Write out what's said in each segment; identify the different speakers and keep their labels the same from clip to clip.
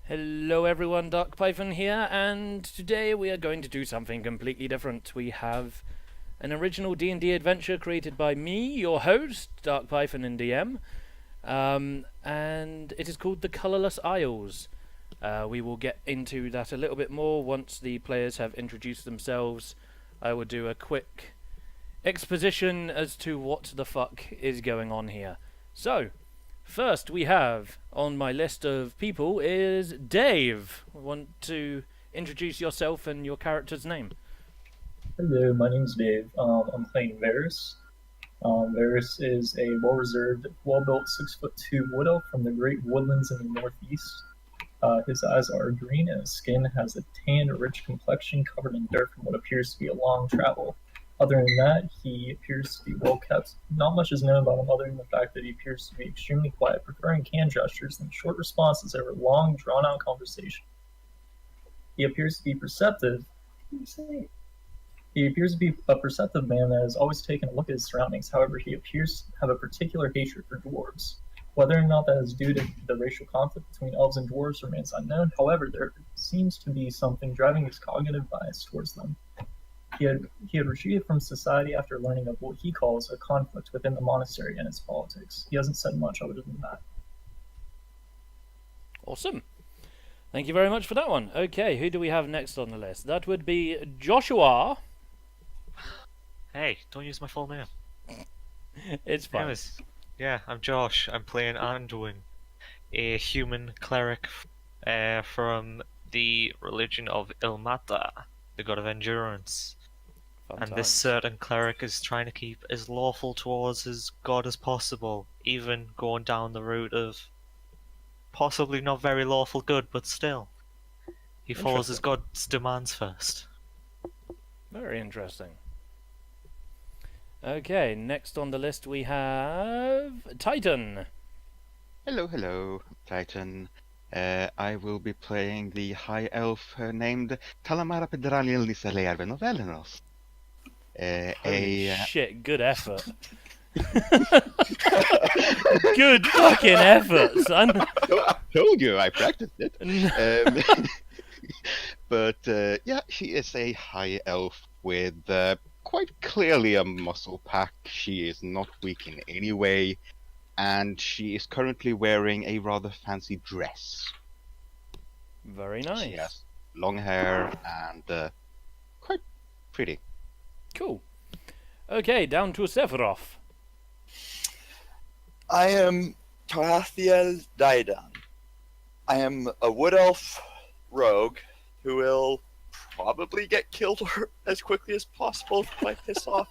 Speaker 1: Hello everyone, Dark Python here, and today we are going to do something completely different. We have an original D&D adventure created by me, your host, Dark Python and DM, and it is called the Colourless Isles. We will get into that a little bit more once the players have introduced themselves. I will do a quick exposition as to what the fuck is going on here. So, first we have on my list of people is Dave. Want to introduce yourself and your character's name?
Speaker 2: Hello, my name's Dave. I'm playing Varys. Varys is a well-reserved, well-built 6'2" wood elf from the Great Woodlands in the northeast. His eyes are green and his skin has a tanned, rich complexion covered in dirt from what appears to be a long travel. Other than that, he appears to be well-kept. Not much is known about him other than the fact that he appears to be extremely quiet, preferring hand gestures and short responses over long, drawn-out conversation. He appears to be perceptive. He appears to be a perceptive man that has always taken a look at his surroundings. However, he appears to have a particular hatred for dwarves. Whether or not that is due to the racial conflict between elves and dwarves remains unknown. However, there seems to be something driving his cognitive bias towards them. He had retreated from society after learning of what he calls a conflict within the monastery and its politics. He hasn't said much other than that.
Speaker 1: Awesome. Thank you very much for that one. Okay, who do we have next on the list? That would be Joshua.
Speaker 3: Hey, don't use my full name.
Speaker 1: It's fine.
Speaker 3: Anyways, yeah, I'm Josh. I'm playing Anduin, a human cleric from the religion of Ilmata, the god of endurance.
Speaker 1: Fun
Speaker 3: And this
Speaker 1: times.
Speaker 3: certain cleric is trying to keep as lawful towards his god as possible, even going down the route of possibly not very lawful good, but still. He follows his
Speaker 1: Interesting.
Speaker 3: god's demands first.
Speaker 1: Very interesting. Okay, next on the list we have Titan.
Speaker 4: Hello, Titan. I will be playing the high elf named Talamara Pedraliel Nisalearve Novellenos.
Speaker 1: Holy shit, good effort. Good fucking effort, son.
Speaker 4: I told you, I practiced it. But yeah, she is a high elf with quite clearly a muscle pack. She is not weak in any way, and she is currently wearing a rather fancy dress.
Speaker 1: Very
Speaker 4: She
Speaker 1: nice.
Speaker 4: has long hair and quite pretty.
Speaker 1: Cool. Okay, down to Sephiroth.
Speaker 5: I am Tarathiel Daidan. I am a wood elf rogue who will probably get killed as quickly as possible if I piss off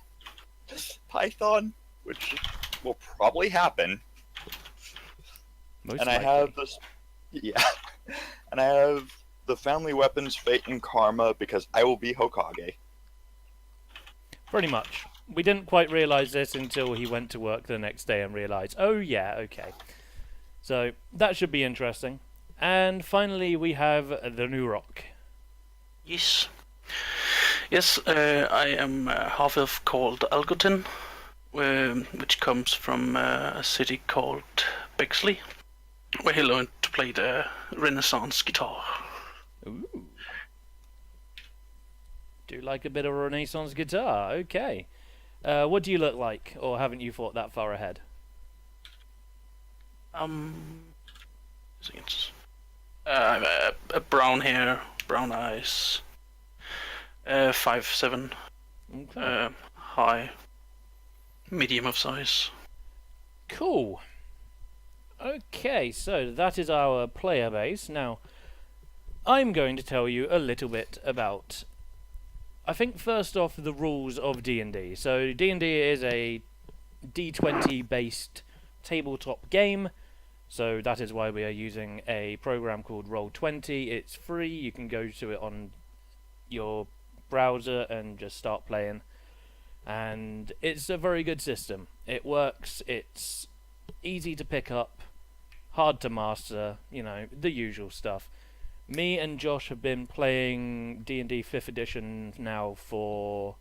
Speaker 5: Python, which will probably happen.
Speaker 1: Most
Speaker 5: And I
Speaker 1: likely.
Speaker 5: have this, yeah, and I have the family weapons, fate, and karma because I will be Hokage.
Speaker 1: Pretty much. We didn't quite realise this until he went to work the next day and realised, oh yeah, okay. So, that should be interesting. And finally we have the New Rock.
Speaker 6: Yes. Yes, I am a half-elf called Algotin, which comes from a city called Bexley, where he learned to play the Renaissance guitar.
Speaker 1: Ooh. Do like a bit of Renaissance guitar, okay. What do you look like, or haven't you thought that far ahead?
Speaker 6: A brown hair, brown eyes, 5'7",
Speaker 1: Okay.
Speaker 6: high, medium of size.
Speaker 1: Cool. Okay, so that is our player base. Now, I'm going to tell you a little bit about, I think first off, the rules of D&D. So D&D is a D20 based tabletop game. So that is why we are using a program called Roll20. It's free. You can go to it on your browser and just start playing. And it's a very good system. It works. It's easy to pick up, hard to master, you know, the usual stuff. Me and Josh have been playing D&D 5th edition now for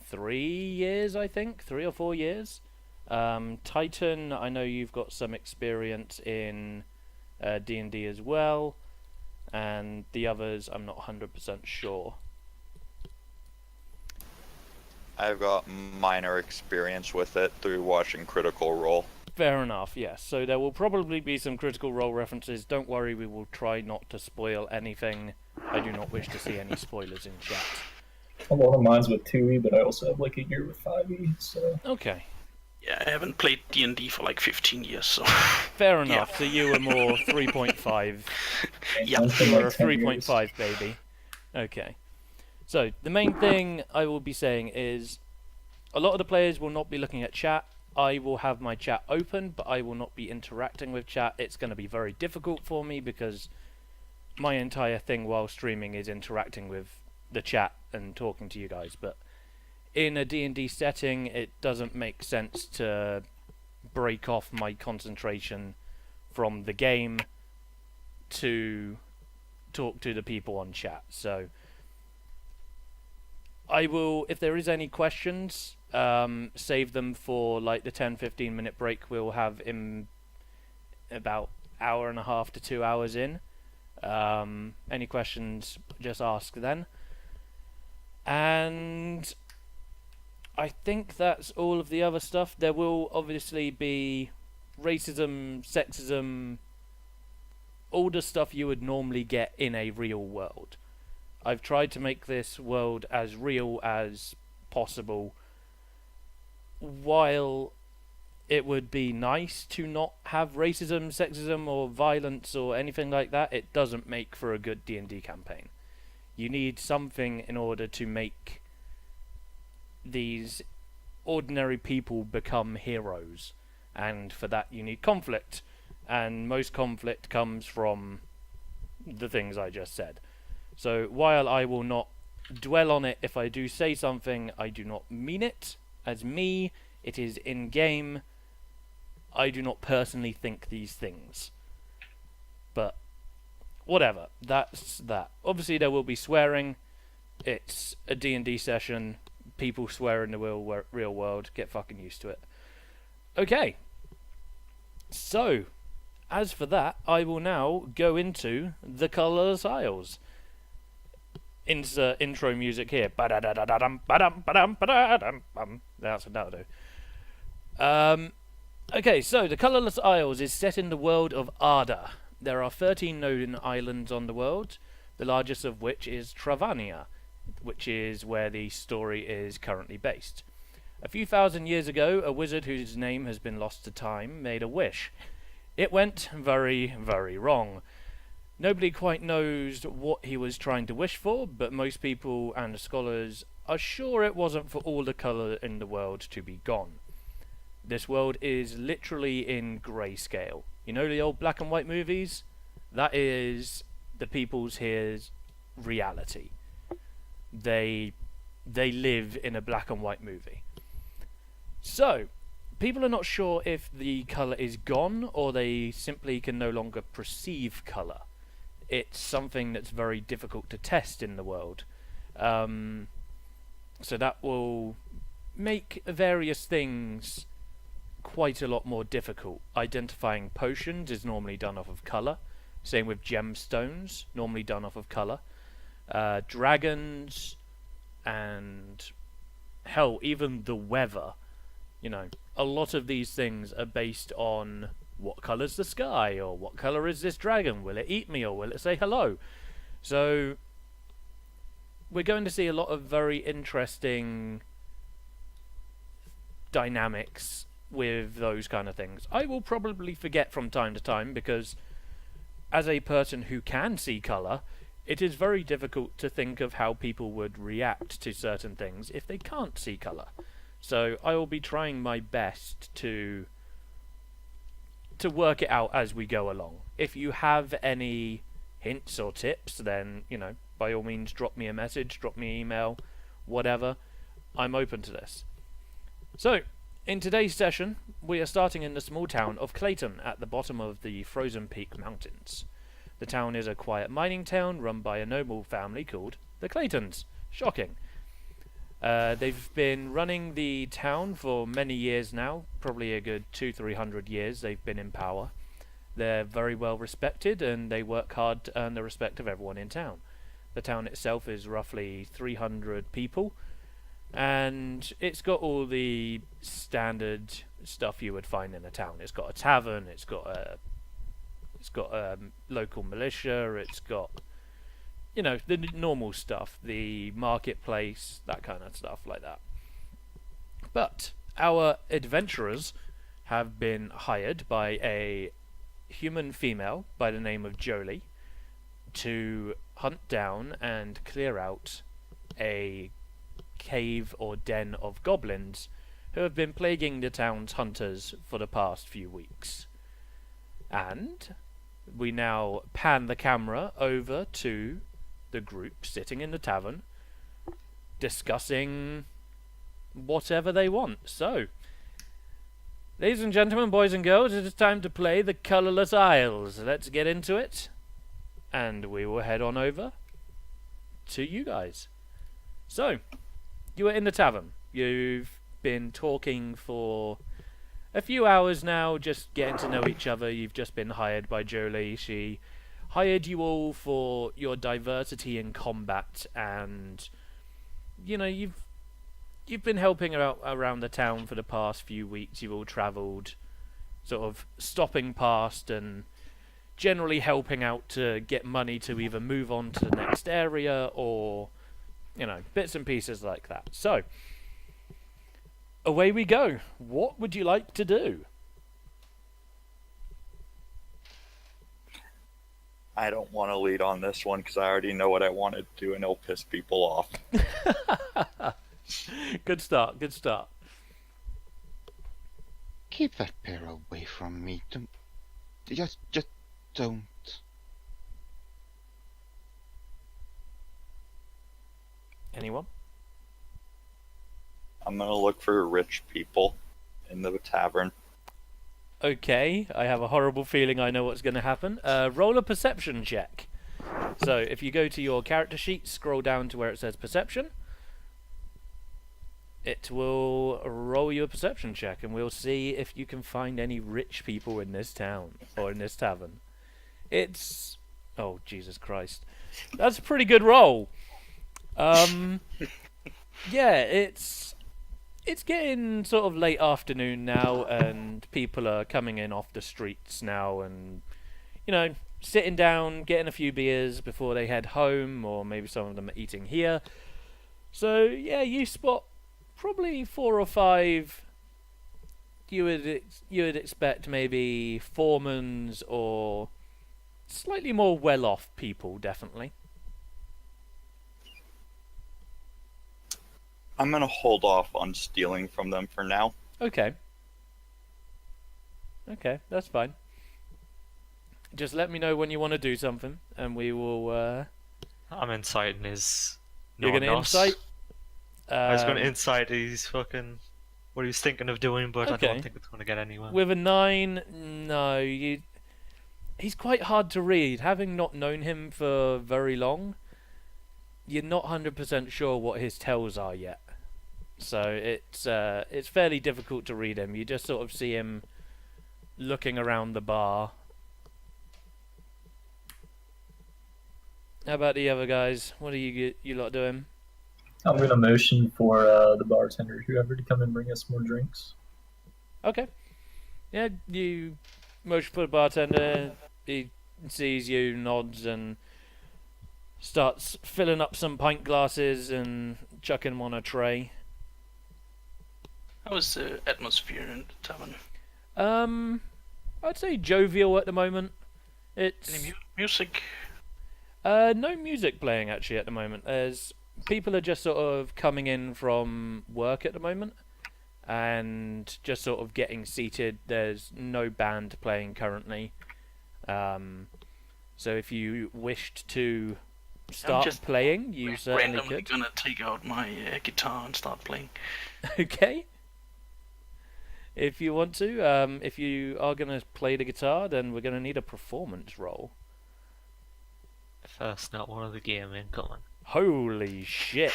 Speaker 1: 3 years, I think. 3 or 4 years. Titan, I know you've got some experience in D&D as well. and the others I'm not 100% sure.
Speaker 5: I've got minor experience with it through watching Critical Role.
Speaker 1: Fair enough, yes. So there will probably be some Critical Role references. Don't worry, we will try not to spoil anything. I do not wish to see any spoilers in chat.
Speaker 2: A lot of mine's with 2E, but I also have like a year with 5E, so...
Speaker 1: Okay.
Speaker 6: Yeah, I haven't played D&D for like 15 years, so...
Speaker 1: Fair enough, so you were more 3.5.
Speaker 6: Yeah,
Speaker 2: Mine's been
Speaker 1: You were a
Speaker 2: like 10 years.
Speaker 1: 3.5 baby. Okay. So, the main thing I will be saying is, a lot of the players will not be looking at chat. I will have my chat open, but I will not be interacting with chat. It's going to be very difficult for me because my entire thing while streaming is interacting with the chat and talking to you guys. But in a D&D setting, it doesn't make sense to break off my concentration from the game to talk to the people on chat. So I will, if there is any questions, save them for like the 10-15 minute break we'll have in about hour and a half to 2 hours in. Any questions, just ask then. And I think that's all of the other stuff. There will obviously be racism, sexism, all the stuff you would normally get in a real world. I've tried to make this world as real as possible, while it would be nice to not have racism, sexism, or violence or anything like that. It doesn't make for a good D&D campaign. You need something in order to make these ordinary people become heroes, and for that you need conflict, and most conflict comes from the things I just said. So while I will not dwell on it, if I do say something, I do not mean it as me. It is in game. I do not personally think these things, but whatever, that's that. Obviously there will be swearing. It's a D&D session. People swear in the real world. Get fucking used to it. Okay, so as for that, I will now go into the Colourless Isles. Insert intro music here. That's that'll do. Okay, so the Colourless Isles is set in the world of Arda. There are 13 known islands on the world, the largest of which is Travania, which is where the story is currently based. A few thousand years ago, a wizard whose name has been lost to time made a wish. It went very, very wrong. Nobody quite knows what he was trying to wish for, but most people and scholars are sure it wasn't for all the colour in the world to be gone. This world is literally in grayscale. You know the old black and white movies? That is the people's here's reality. They live in a black and white movie. So, people are not sure if the colour is gone or they simply can no longer perceive colour. It's something that's very difficult to test in the world. So that will make various things quite a lot more difficult. Identifying potions is normally done off of colour. Same with gemstones, normally done off of colour. Dragons, and hell, even the weather. You know, a lot of these things are based on what colour's the sky, or what colour is this dragon? Will it eat me, or will it say hello? So we're going to see a lot of very interesting dynamics with those kind of things. I will probably forget from time to time, because as a person who can see colour, it is very difficult to think of how people would react to certain things if they can't see colour. So I will be trying my best to work it out as we go along. If you have any hints or tips, then, you know, by all means drop me a message, drop me an email, whatever. I'm open to this. So, in today's session, we are starting in the small town of Clayton at the bottom of the Frozen Peak Mountains. The town is a quiet mining town run by a noble family called the Claytons. Shocking. They've been running the town for many years now, probably a good 200-300 years they've been in power. They're very well respected, and they work hard to earn the respect of everyone in town. The town itself is roughly 300 people, and it's got all the standard stuff you would find in a town. It's got a tavern, it's got a local militia, it's got, you know, the normal stuff, the marketplace, that kind of stuff like that. But our adventurers have been hired by a human female by the name of Jolie to hunt down and clear out a cave or den of goblins who have been plaguing the town's hunters for the past few weeks. And we now pan the camera over to the group sitting in the tavern discussing whatever they want. So, ladies and gentlemen, boys and girls, it is time to play the Colourless Isles. Let's get into it, and we will head on over to you guys. So, you are in the tavern. You've been talking for a few hours now, just getting to know each other. You've just been hired by Jolie. She hired you all for your diversity in combat, and you know, you've been helping out around the town for the past few weeks. You've all travelled, sort of stopping past and generally helping out to get money to either move on to the next area or, you know, bits and pieces like that. So, away we go. What would you like to do?
Speaker 5: I don't want to lead on this one because I already know what I want to do, and it'll piss people off.
Speaker 1: Good start, good start.
Speaker 4: Keep that pair away from me. Don't, just don't.
Speaker 1: Anyone?
Speaker 5: I'm gonna look for rich people in the tavern.
Speaker 1: Okay, I have a horrible feeling I know what's going to happen. Roll a perception check. So, if you go to your character sheet, scroll down to where it says perception, it will roll you a perception check, and we'll see if you can find any rich people in this town, or in this tavern. It's... oh, Jesus Christ. That's a pretty good roll. Yeah, it's getting sort of late afternoon now, and people are coming in off the streets now, and, you know, sitting down, getting a few beers before they head home, or maybe some of them are eating here. So, yeah, you spot probably 4 or 5 you would expect maybe foremans or slightly more well-off people, definitely.
Speaker 5: I'm gonna hold off on stealing from them for now.
Speaker 1: Okay, that's fine. Just let me know when you want to do something, and we will...
Speaker 3: I'm inciting his...
Speaker 1: You're going to insight?
Speaker 3: I was going to insight his fucking... what he was thinking of doing, but I
Speaker 1: Okay.
Speaker 3: don't think it's going to get anywhere.
Speaker 1: With a 9, no, he's quite hard to read. Having not known him for very long, you're not 100% sure what his tells are yet. So it's fairly difficult to read him. You just sort of see him looking around the bar. How about the other guys? What are you lot doing?
Speaker 2: I'm gonna motion for the bartender, whoever, to come and bring us more drinks.
Speaker 1: Okay. Yeah, you motion for the bartender. He sees you, nods, and starts filling up some pint glasses and chucking them on a tray.
Speaker 6: How is the atmosphere in the tavern?
Speaker 1: I'd say jovial at the moment. It's
Speaker 6: Any music?
Speaker 1: no music playing actually at the moment. People are just sort of coming in from work at the moment and just sort of getting seated. There's no band playing currently. So if you wished to start
Speaker 6: just
Speaker 1: playing, you certainly
Speaker 6: randomly
Speaker 1: could.
Speaker 6: gonna take out my guitar and start playing.
Speaker 1: Okay. If you want to, if you are going to play the guitar, then we're going to need a performance roll.
Speaker 3: First, not one of the gaming, come on.
Speaker 1: Holy shit.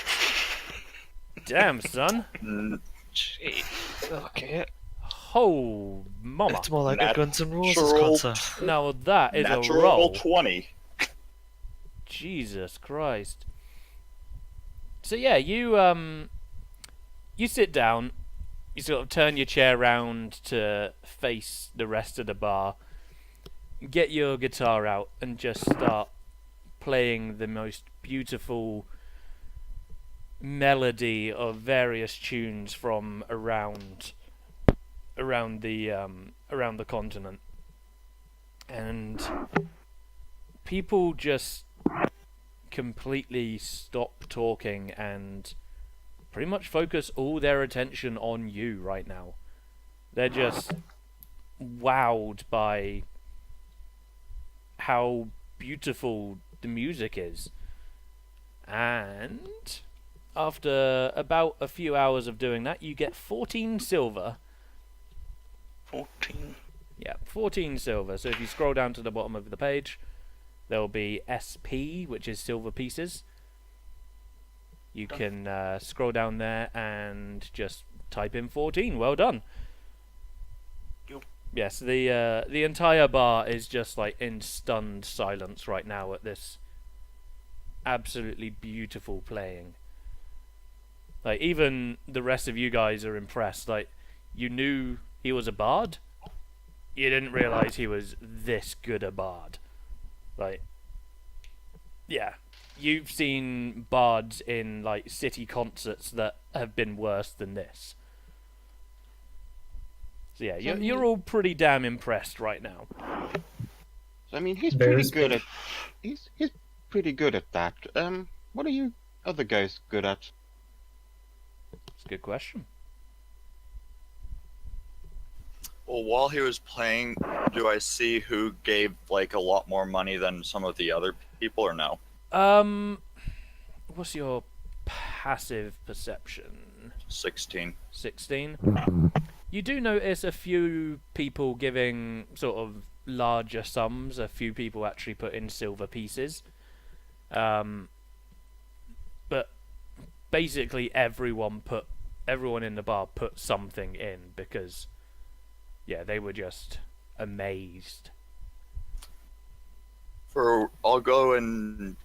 Speaker 1: Damn, son.
Speaker 3: Gee. Okay.
Speaker 1: Oh, mama.
Speaker 3: It's more like a Guns N' Roses
Speaker 5: Natural-
Speaker 3: concert.
Speaker 1: Now that is a
Speaker 5: Natural
Speaker 1: roll.
Speaker 5: 20.
Speaker 1: Jesus Christ. So yeah, you sit down, you sort of turn your chair round to face the rest of the bar, get your guitar out and just start playing the most beautiful melody of various tunes from around the continent. And people just completely stop talking and pretty much focus all their attention on you right now. They're just wowed by how beautiful the music is. And after about a few hours of doing that, you get 14 silver.
Speaker 6: 14.
Speaker 1: Yeah, 14 silver. So if you scroll down to the bottom of the page, there will be SP, which is silver pieces. You can scroll down there and just type in 14. Well done.
Speaker 6: Yo.
Speaker 1: Yes, the entire bar is just like in stunned silence right now at this absolutely beautiful playing. Like, even the rest of you guys are impressed. Like, you knew he was a bard. You didn't realize he was this good a bard. Like, yeah. You've seen bards in, like, city concerts that have been worse than this. So yeah, you're all pretty damn impressed right now.
Speaker 4: So, I mean, he's
Speaker 2: Very
Speaker 4: pretty good at he's pretty good at that. What are you other guys good at?
Speaker 1: It's a good question.
Speaker 5: Well, while he was playing, do I see who gave like a lot more money than some of the other people, or no?
Speaker 1: What's your passive perception?
Speaker 5: 16.
Speaker 1: 16. You do notice a few people giving sort of larger sums. A few people actually put in silver pieces. But basically everyone in the bar put something in because, yeah, they were just amazed.
Speaker 5: I'll go and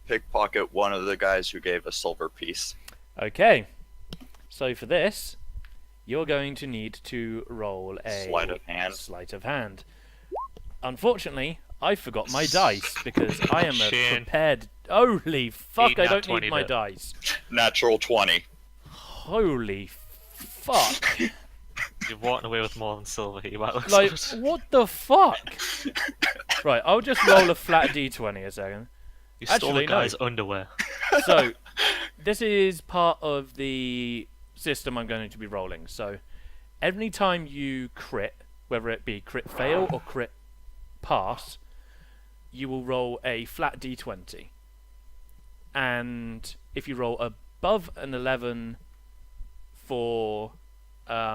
Speaker 5: pickpocket one of the guys who gave a silver piece.
Speaker 1: Okay. So for this, you're going to need to roll a
Speaker 5: Sleight of hand.
Speaker 1: Sleight of hand. Unfortunately, I forgot my dice because I am a
Speaker 3: Shame.
Speaker 1: prepared. Holy fuck!
Speaker 3: Eat
Speaker 1: I
Speaker 3: nat
Speaker 1: don't
Speaker 3: 20
Speaker 1: need my
Speaker 3: bit.
Speaker 1: dice.
Speaker 5: Natural 20.
Speaker 1: Holy fuck!
Speaker 3: You're walking away with more than silver here, by the looks
Speaker 1: Like,
Speaker 3: of it.
Speaker 1: what the fuck? Right, I'll just roll a flat d20 a second.
Speaker 3: You stole
Speaker 1: actually,
Speaker 3: the
Speaker 1: no.
Speaker 3: guy's underwear.
Speaker 1: So, this is part of the system I'm going to be rolling. So, every time you crit, whether it be crit fail or crit pass, you will roll a flat d20. And if you roll above an 11 for a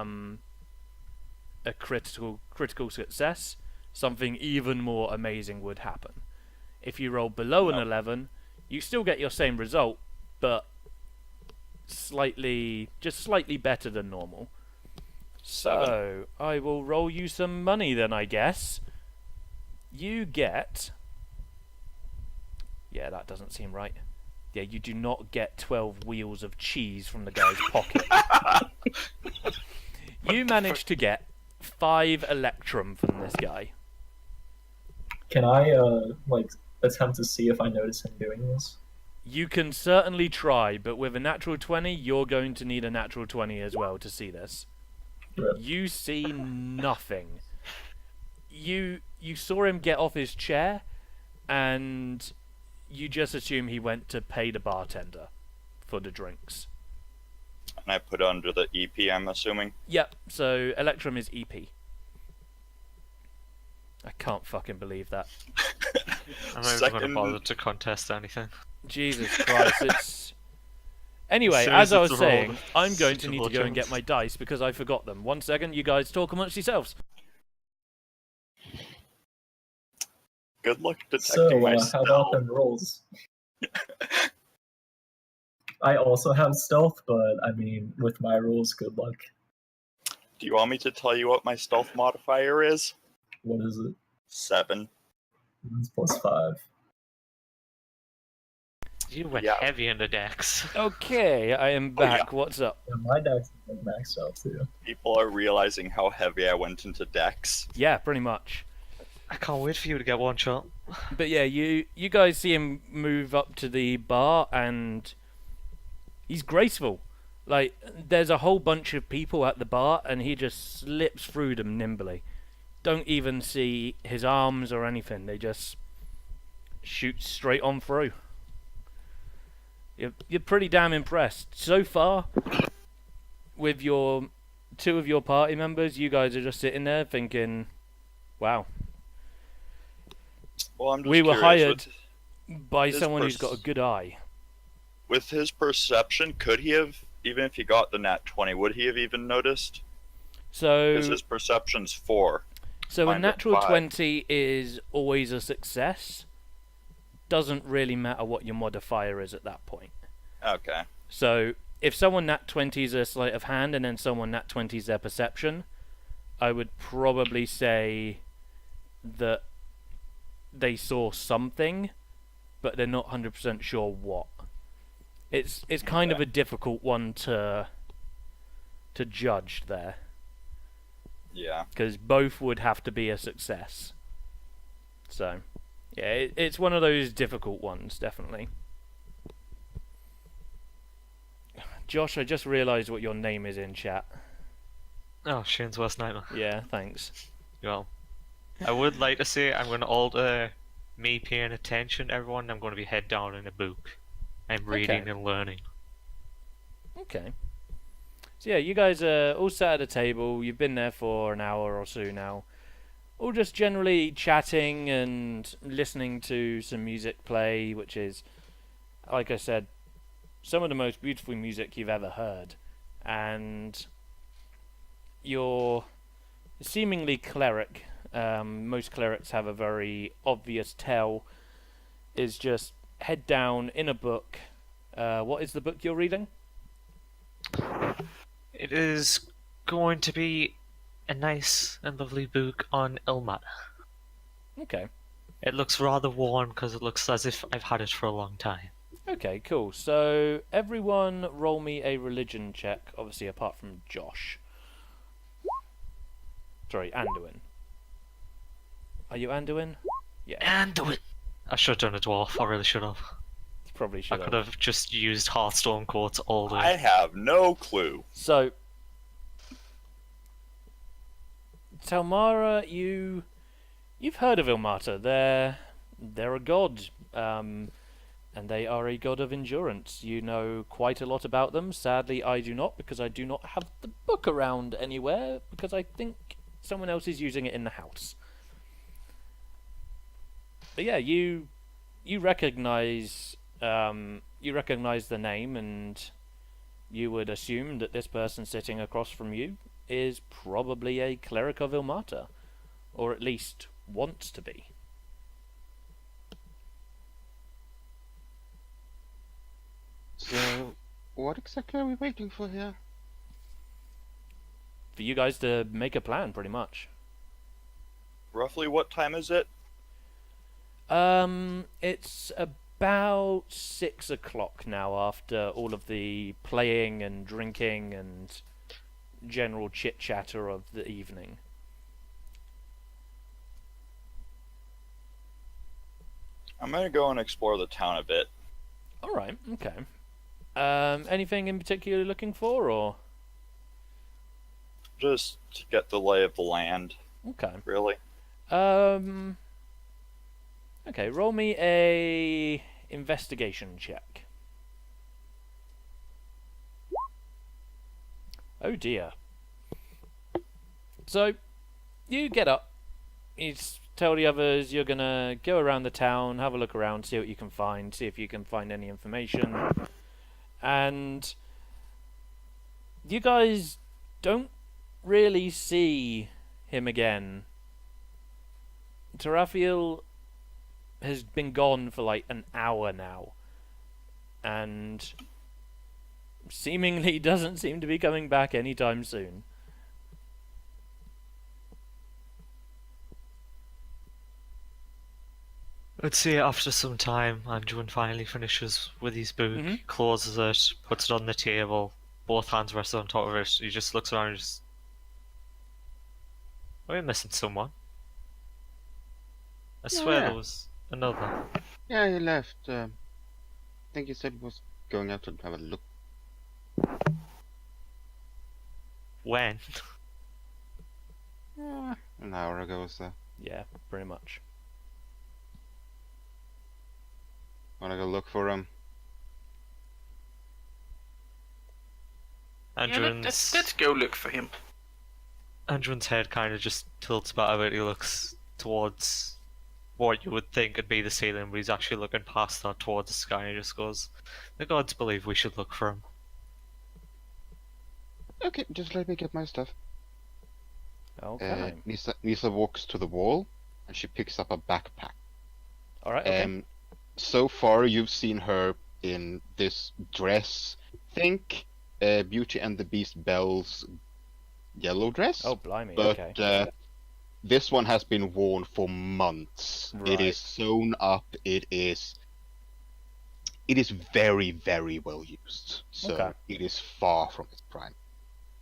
Speaker 1: critical success, something even more amazing would happen. If you roll below an 11, you still get your same result, but slightly better than normal.
Speaker 5: 7.
Speaker 1: So, I will roll you some money then, I guess. You get... Yeah, that doesn't seem right. Yeah, you do not get 12 wheels of cheese from the guy's pocket. You managed to get 5 electrum from this guy.
Speaker 2: Can I attempt to see if I notice him doing this?
Speaker 1: You can certainly try, but with a natural 20, you're going to need a natural 20 as well to see this.
Speaker 2: Right.
Speaker 1: You see nothing. You saw him get off his chair, and you just assume he went to pay the bartender for the drinks.
Speaker 5: And I put under the EP, I'm assuming.
Speaker 1: Yep, so Electrum is EP. I can't fucking believe that.
Speaker 3: I'm not even going to
Speaker 5: Second-
Speaker 3: bother to contest anything.
Speaker 1: Jesus Christ, it's... Anyway,
Speaker 3: soon
Speaker 1: as
Speaker 3: as
Speaker 1: I
Speaker 3: it's
Speaker 1: was
Speaker 3: rolled,
Speaker 1: saying, I'm going to need to
Speaker 3: suitable
Speaker 1: go and get
Speaker 3: chance.
Speaker 1: my dice because I forgot them. 1 second, you guys talk amongst yourselves.
Speaker 5: Good luck
Speaker 2: So,
Speaker 5: detecting my
Speaker 2: how
Speaker 5: stealth.
Speaker 2: about them rolls? I also have stealth, but I mean, with my rolls, good luck.
Speaker 5: Do you want me to tell you what my stealth modifier is?
Speaker 2: What is it?
Speaker 5: 7.
Speaker 2: It's +5.
Speaker 3: You went
Speaker 5: Yeah.
Speaker 3: heavy in the decks.
Speaker 1: Okay, I am
Speaker 5: Oh, yeah.
Speaker 1: back. What's up?
Speaker 2: Yeah, my dex is like maxed out too.
Speaker 5: People are realizing how heavy I went into Dex.
Speaker 1: Yeah, pretty much.
Speaker 3: I can't wait for you to get one shot.
Speaker 1: But yeah, you guys see him move up to the bar, and he's graceful. Like, there's a whole bunch of people at the bar, and he just slips through them nimbly. Don't even see his arms or anything. They just shoot straight on through. You're pretty damn impressed. So far, with your 2 of your party members, you guys are just sitting there thinking, wow.
Speaker 5: Well, I'm just
Speaker 1: We were
Speaker 5: curious,
Speaker 1: hired
Speaker 5: with,
Speaker 1: by
Speaker 5: his
Speaker 1: someone who's got a good eye.
Speaker 5: with his perception, could he have, even if he got the nat 20, would he have even noticed?
Speaker 1: So,
Speaker 5: Because his perception's 4.
Speaker 1: so a
Speaker 5: mine with
Speaker 1: natural
Speaker 5: 5.
Speaker 1: 20 is always a success. Doesn't really matter what your modifier is at that point.
Speaker 5: Okay.
Speaker 1: So, if someone nat 20s a sleight of hand and then someone nat 20s their perception, I would probably say that they saw something, but they're not 100% sure what. It's kind of a difficult one to judge there,
Speaker 5: Yeah.
Speaker 1: because both would have to be a success. So, yeah, it's one of those difficult ones, definitely. Josh, I just realised what your name is in chat.
Speaker 3: Oh, Shane's worst nightmare.
Speaker 1: Yeah, thanks.
Speaker 3: Well, I would like to say I'm going to alter me paying attention to everyone. I'm going to be head down in a book. I'm reading
Speaker 1: Okay.
Speaker 3: and learning.
Speaker 1: Okay. So yeah, you guys are all sat at a table. You've been there for an hour or so now. All just generally chatting and listening to some music play, which is, like I said, some of the most beautiful music you've ever heard. And your seemingly cleric, most clerics have a very obvious tell, is just head down in a book. What is the book you're reading?
Speaker 3: It is going to be a nice and lovely book on Ilmater.
Speaker 1: Okay.
Speaker 3: It looks rather worn because it looks as if I've had it for a long time.
Speaker 1: Okay, cool. So, everyone roll me a religion check, obviously apart from Josh. Sorry, Anduin. Are you Anduin? Yeah,
Speaker 3: And do it! I should have done a dwarf, I really should have.
Speaker 1: you probably
Speaker 3: I
Speaker 1: should
Speaker 3: could
Speaker 1: have.
Speaker 3: have just used Hearthstone quotes all day.
Speaker 5: I have no clue.
Speaker 1: So, Talmara, you've heard of Ilmater. They're a god, and they are a god of endurance. You know quite a lot about them. Sadly, I do not, because I do not have the book around anywhere, because I think someone else is using it in the house. But yeah, you recognize the name, and you would assume that this person sitting across from you is probably a cleric of Ilmater, or at least wants to be.
Speaker 4: So, what exactly are we waiting for here?
Speaker 1: For you guys to make a plan, pretty much.
Speaker 5: Roughly what time is it?
Speaker 1: It's about 6 o'clock now, after all of the playing and drinking and general chit-chatter of the evening.
Speaker 5: I'm gonna go and explore the town a bit.
Speaker 1: Alright, okay. Anything in particular you're looking for, or?
Speaker 5: Just to get the lay of the land,
Speaker 1: Okay.
Speaker 5: really.
Speaker 1: Okay, roll me a investigation check. Oh dear. So, you get up, you tell the others you're gonna go around the town, have a look around, see what you can find, see if you can find any information. And you guys don't really see him again. Tarathiel has been gone for like an hour now, and seemingly doesn't seem to be coming back anytime soon.
Speaker 3: I'd say after some time, Anduin finally finishes with his book,
Speaker 1: Mhm.
Speaker 3: closes it, puts it on the table, both hands rest on top of it. He just looks around and just. Are we missing someone? I swear
Speaker 4: Yeah.
Speaker 3: there was another.
Speaker 4: Yeah, he left. I think he said he was going out to have a look.
Speaker 3: When?
Speaker 4: An hour ago or so.
Speaker 1: Yeah, pretty much.
Speaker 4: Wanna go look for him?
Speaker 6: Yeah, let's go look for him.
Speaker 3: Anduin's head kind of just tilts back a bit. He looks towards what you would think would be the ceiling, but he's actually looking past that towards the sky and he just goes, "The gods believe we should look for him."
Speaker 4: Okay, just let me get my stuff.
Speaker 1: Okay.
Speaker 4: Nisa walks to the wall and she picks up a backpack.
Speaker 1: All right. Okay.
Speaker 4: So far, you've seen her in this dress. Think Beauty and the Beast Belle's yellow dress.
Speaker 1: Oh, blimey.
Speaker 4: But
Speaker 1: Okay.
Speaker 4: this one has been worn for months.
Speaker 1: Right.
Speaker 4: It is sewn up. It is very, very well used. So
Speaker 1: Okay.
Speaker 4: it is far from its prime.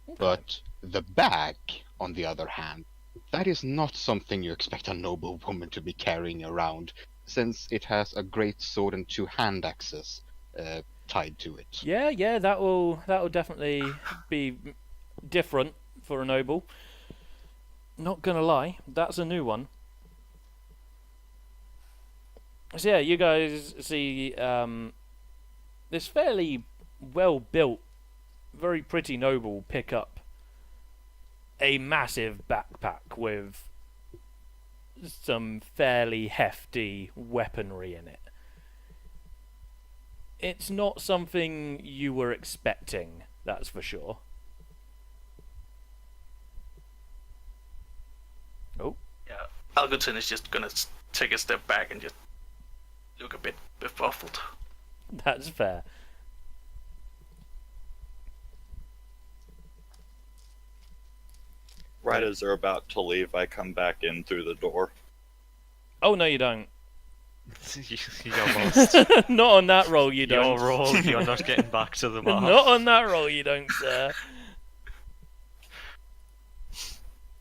Speaker 1: Okay.
Speaker 4: But the bag, on the other hand, that is not something you expect a noble woman to be carrying around, since it has a great sword and two hand axes tied to it.
Speaker 1: Yeah, that will definitely be different for a noble. Not gonna lie, that's a new one. So yeah, you guys see this fairly well built, very pretty noble pick up a massive backpack with some fairly hefty weaponry in it. It's not something you were expecting, that's for sure. Oh.
Speaker 6: Yeah, Algoton is just gonna take a step back and just look a bit befuddled.
Speaker 1: That's fair.
Speaker 5: Right as they're about to leave, I come back in through the door.
Speaker 1: Oh, no, you don't.
Speaker 3: You're lost.
Speaker 1: Not on that roll, you don't.
Speaker 3: Your roll, you're not getting back to the map.
Speaker 1: Not on that roll, you don't, sir.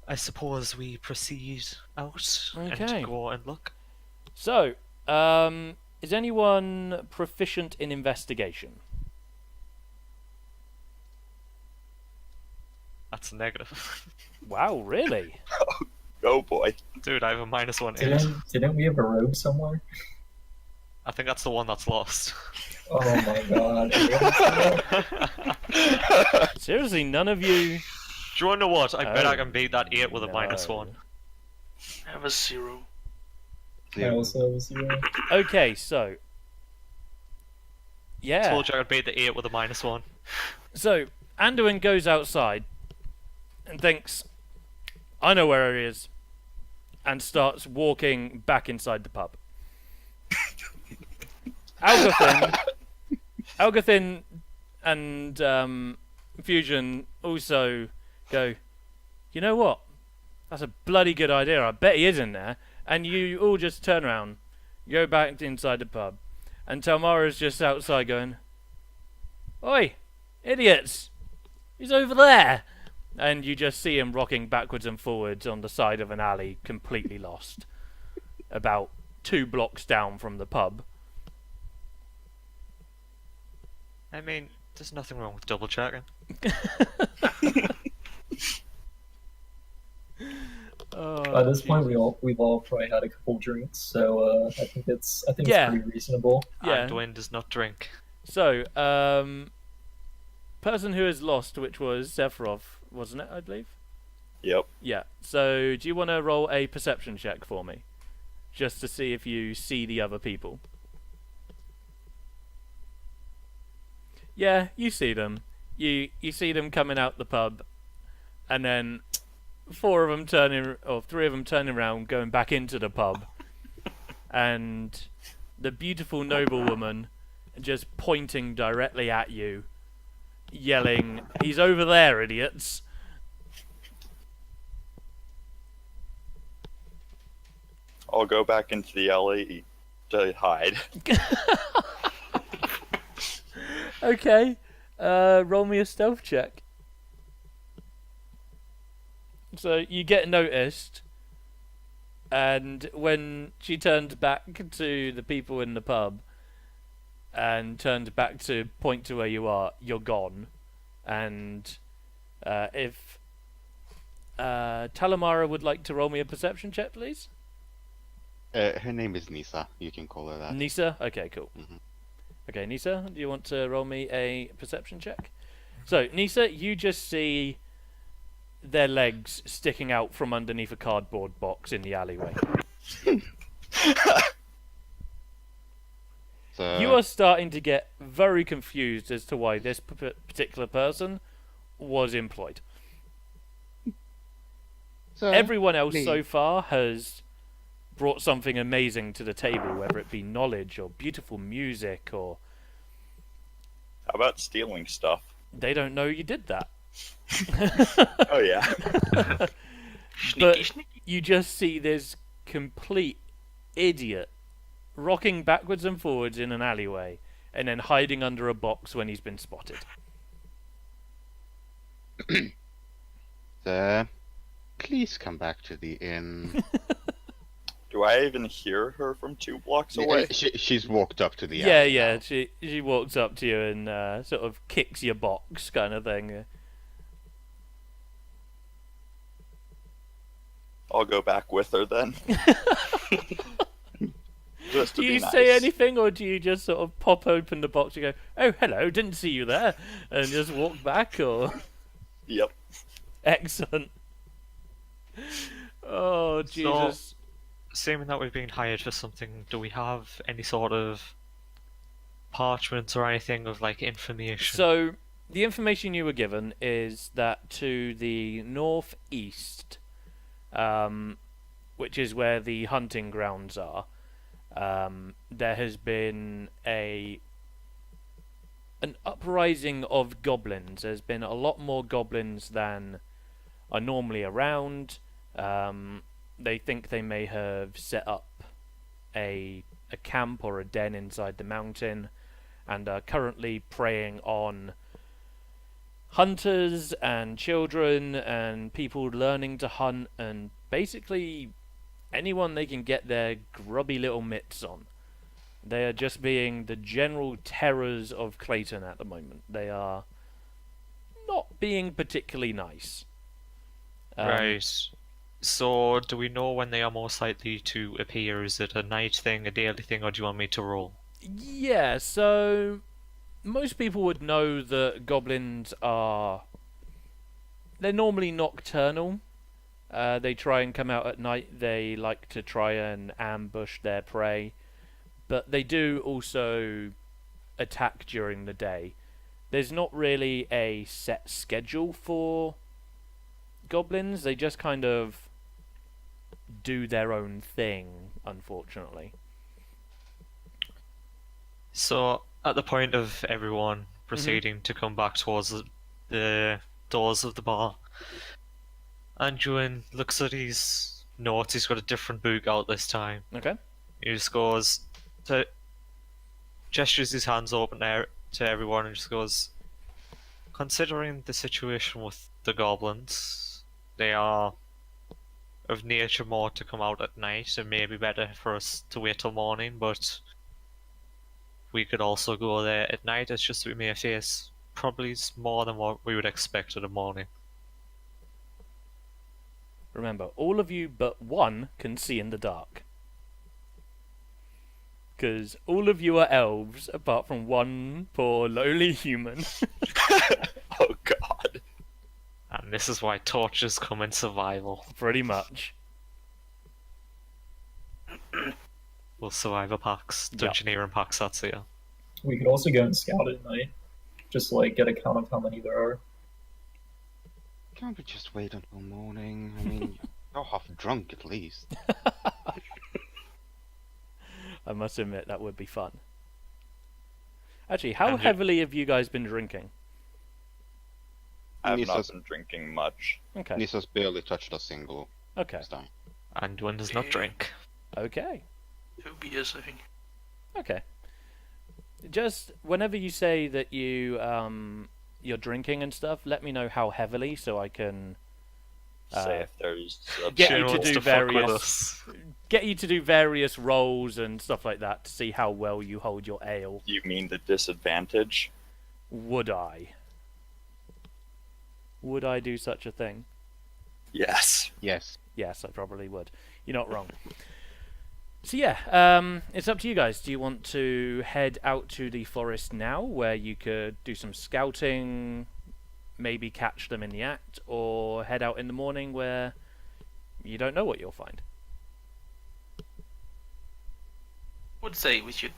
Speaker 3: I suppose we proceed out
Speaker 1: Okay.
Speaker 3: and go and look.
Speaker 1: So, is anyone proficient in investigation?
Speaker 3: That's a negative.
Speaker 1: Wow, really?
Speaker 5: Oh boy.
Speaker 3: Dude, I have a -1 8.
Speaker 2: Didn't we have a rogue somewhere?
Speaker 3: I think that's the one that's lost.
Speaker 2: Oh my god.
Speaker 1: Seriously, none of you...
Speaker 3: Do you want to know what? I bet
Speaker 1: Oh,
Speaker 3: I can beat that 8 with a
Speaker 1: no.
Speaker 3: -1.
Speaker 6: I have a 0.
Speaker 2: I also have 0.
Speaker 1: Okay, so... Yeah.
Speaker 3: Told you I could beat the 8 with a -1.
Speaker 1: So, Anduin goes outside and thinks, I know where he is, and starts walking back inside the pub. Algothin and Fusion also go, you know what? That's a bloody good idea. I bet he is in there. And you all just turn around, go back inside the pub, and Talmara's just outside going, Oi, idiots! He's over there! And you just see him rocking backwards and forwards on the side of an alley, completely lost. About 2 blocks down from the pub.
Speaker 3: I mean, there's nothing wrong with double checking.
Speaker 2: By this point, we've all probably had a couple drinks, so I think it's
Speaker 1: Yeah.
Speaker 2: pretty reasonable.
Speaker 1: Yeah.
Speaker 3: Anduin does not drink.
Speaker 1: So, person who is lost, which was Sephiroth, wasn't it, I believe?
Speaker 5: Yep.
Speaker 1: Yeah. So, do you want to roll a perception check for me? Just to see if you see the other people. Yeah, you see them. You see them coming out the pub, and then 3 of them turning around, going back into the pub, and the beautiful noblewoman just pointing directly at you, yelling, "He's over there, idiots!"
Speaker 5: I'll go back into the alley, to hide.
Speaker 1: Okay. Roll me a stealth check. So you get noticed, and when she turns back to the people in the pub and turns back to point to where you are, you're gone. And if Talamara would like to roll me a perception check, please.
Speaker 4: Her name is Nisa. You can call her that.
Speaker 1: Nisa? Okay, cool.
Speaker 4: Mhm.
Speaker 1: Okay, Nisa, do you want to roll me a perception check? So, Nisa, you just see their legs sticking out from underneath a cardboard box in the alleyway.
Speaker 4: So,
Speaker 1: You are starting to get very confused as to why this particular person was employed.
Speaker 4: so
Speaker 1: Everyone else
Speaker 4: me.
Speaker 1: so far has brought something amazing to the table, whether it be knowledge or beautiful music, or
Speaker 5: How about stealing stuff?
Speaker 1: they don't know you did that.
Speaker 5: Oh yeah.
Speaker 6: Sneaky, sneaky.
Speaker 1: You just see this complete idiot rocking backwards and forwards in an alleyway and then hiding under a box when he's been spotted.
Speaker 4: Please come back to the inn.
Speaker 5: Do I even hear her from 2 blocks away?
Speaker 4: She's walked up to the
Speaker 1: Yeah,
Speaker 4: alley
Speaker 1: yeah.
Speaker 4: now.
Speaker 1: She walks up to you and sort of kicks your box, kind of thing.
Speaker 5: I'll go back with her then. Just to
Speaker 1: Do
Speaker 5: be
Speaker 1: you
Speaker 5: nice.
Speaker 1: say anything, or do you just sort of pop open the box and go, "Oh, hello, didn't see you there," and just walk back? Or
Speaker 5: Yep.
Speaker 1: excellent. Oh Jesus!
Speaker 3: Assuming that we've been hired for something, do we have any sort of parchments or anything of like information?
Speaker 1: So the information you were given is that to the northeast, which is where the hunting grounds are, there has been an uprising of goblins. There's been a lot more goblins than are normally around. They think they may have set up a camp or a den inside the mountain and are currently preying on hunters and children and people learning to hunt and basically anyone they can get their grubby little mitts on. They are just being the general terrors of Clayton at the moment. They are not being particularly nice.
Speaker 3: Right. So, do we know when they are most likely to appear? Is it a night thing, a daily thing, or do you want me to roll?
Speaker 1: Yeah, so most people would know that goblins are... They're normally nocturnal. They try and come out at night. They like to try and ambush their prey. But they do also attack during the day. There's not really a set schedule for goblins. They just kind of do their own thing, unfortunately.
Speaker 3: So, at the point of everyone proceeding to come back towards the doors of the bar, Anduin looks at his notes. He's got a different book out this time.
Speaker 1: Okay.
Speaker 3: He just goes, gestures his hands open there to everyone and just goes, considering the situation with the goblins, they are of nature more to come out at night. It may be better for us to wait till morning, but we could also go there at night. It's just we may face probably more than what we would expect in the morning.
Speaker 1: Remember, all of you but one can see in the dark. Because all of you are elves, apart from one poor lowly human.
Speaker 5: Oh god.
Speaker 3: And this is why torches come in survival.
Speaker 1: Pretty much.
Speaker 3: We'll survivor packs, dungeoneering packs, that's it.
Speaker 2: We could also go and scout at night. Just like get a count of how many there are.
Speaker 4: Can't we just wait until morning? I mean, you're half drunk at least.
Speaker 1: I must admit, that would be fun. Actually, how
Speaker 3: And you-
Speaker 1: heavily have you guys been drinking?
Speaker 5: I have not
Speaker 4: Nisa's,
Speaker 5: been drinking much.
Speaker 1: Okay.
Speaker 4: Nisa's barely touched a single
Speaker 1: Okay.
Speaker 4: this time.
Speaker 3: Anduin does not drink.
Speaker 1: Okay.
Speaker 6: 2 beers, I think.
Speaker 1: Okay. Just whenever you say that you're drinking and stuff, let me know how heavily so I can
Speaker 5: Say if there's a
Speaker 1: get
Speaker 3: Shane
Speaker 1: you to
Speaker 3: wants
Speaker 1: do
Speaker 3: to fuck with
Speaker 1: various
Speaker 3: us.
Speaker 1: get you to do various rolls and stuff like that to see how well you hold your ale.
Speaker 5: You mean the disadvantage?
Speaker 1: Would I? Would I do such a thing?
Speaker 5: Yes.
Speaker 4: Yes.
Speaker 1: Yes, I probably would. You're not wrong. So yeah, it's up to you guys. Do you want to head out to the forest now, where you could do some scouting, maybe catch them in the act, or head out in the morning where you don't know what you'll find?
Speaker 6: Would say we should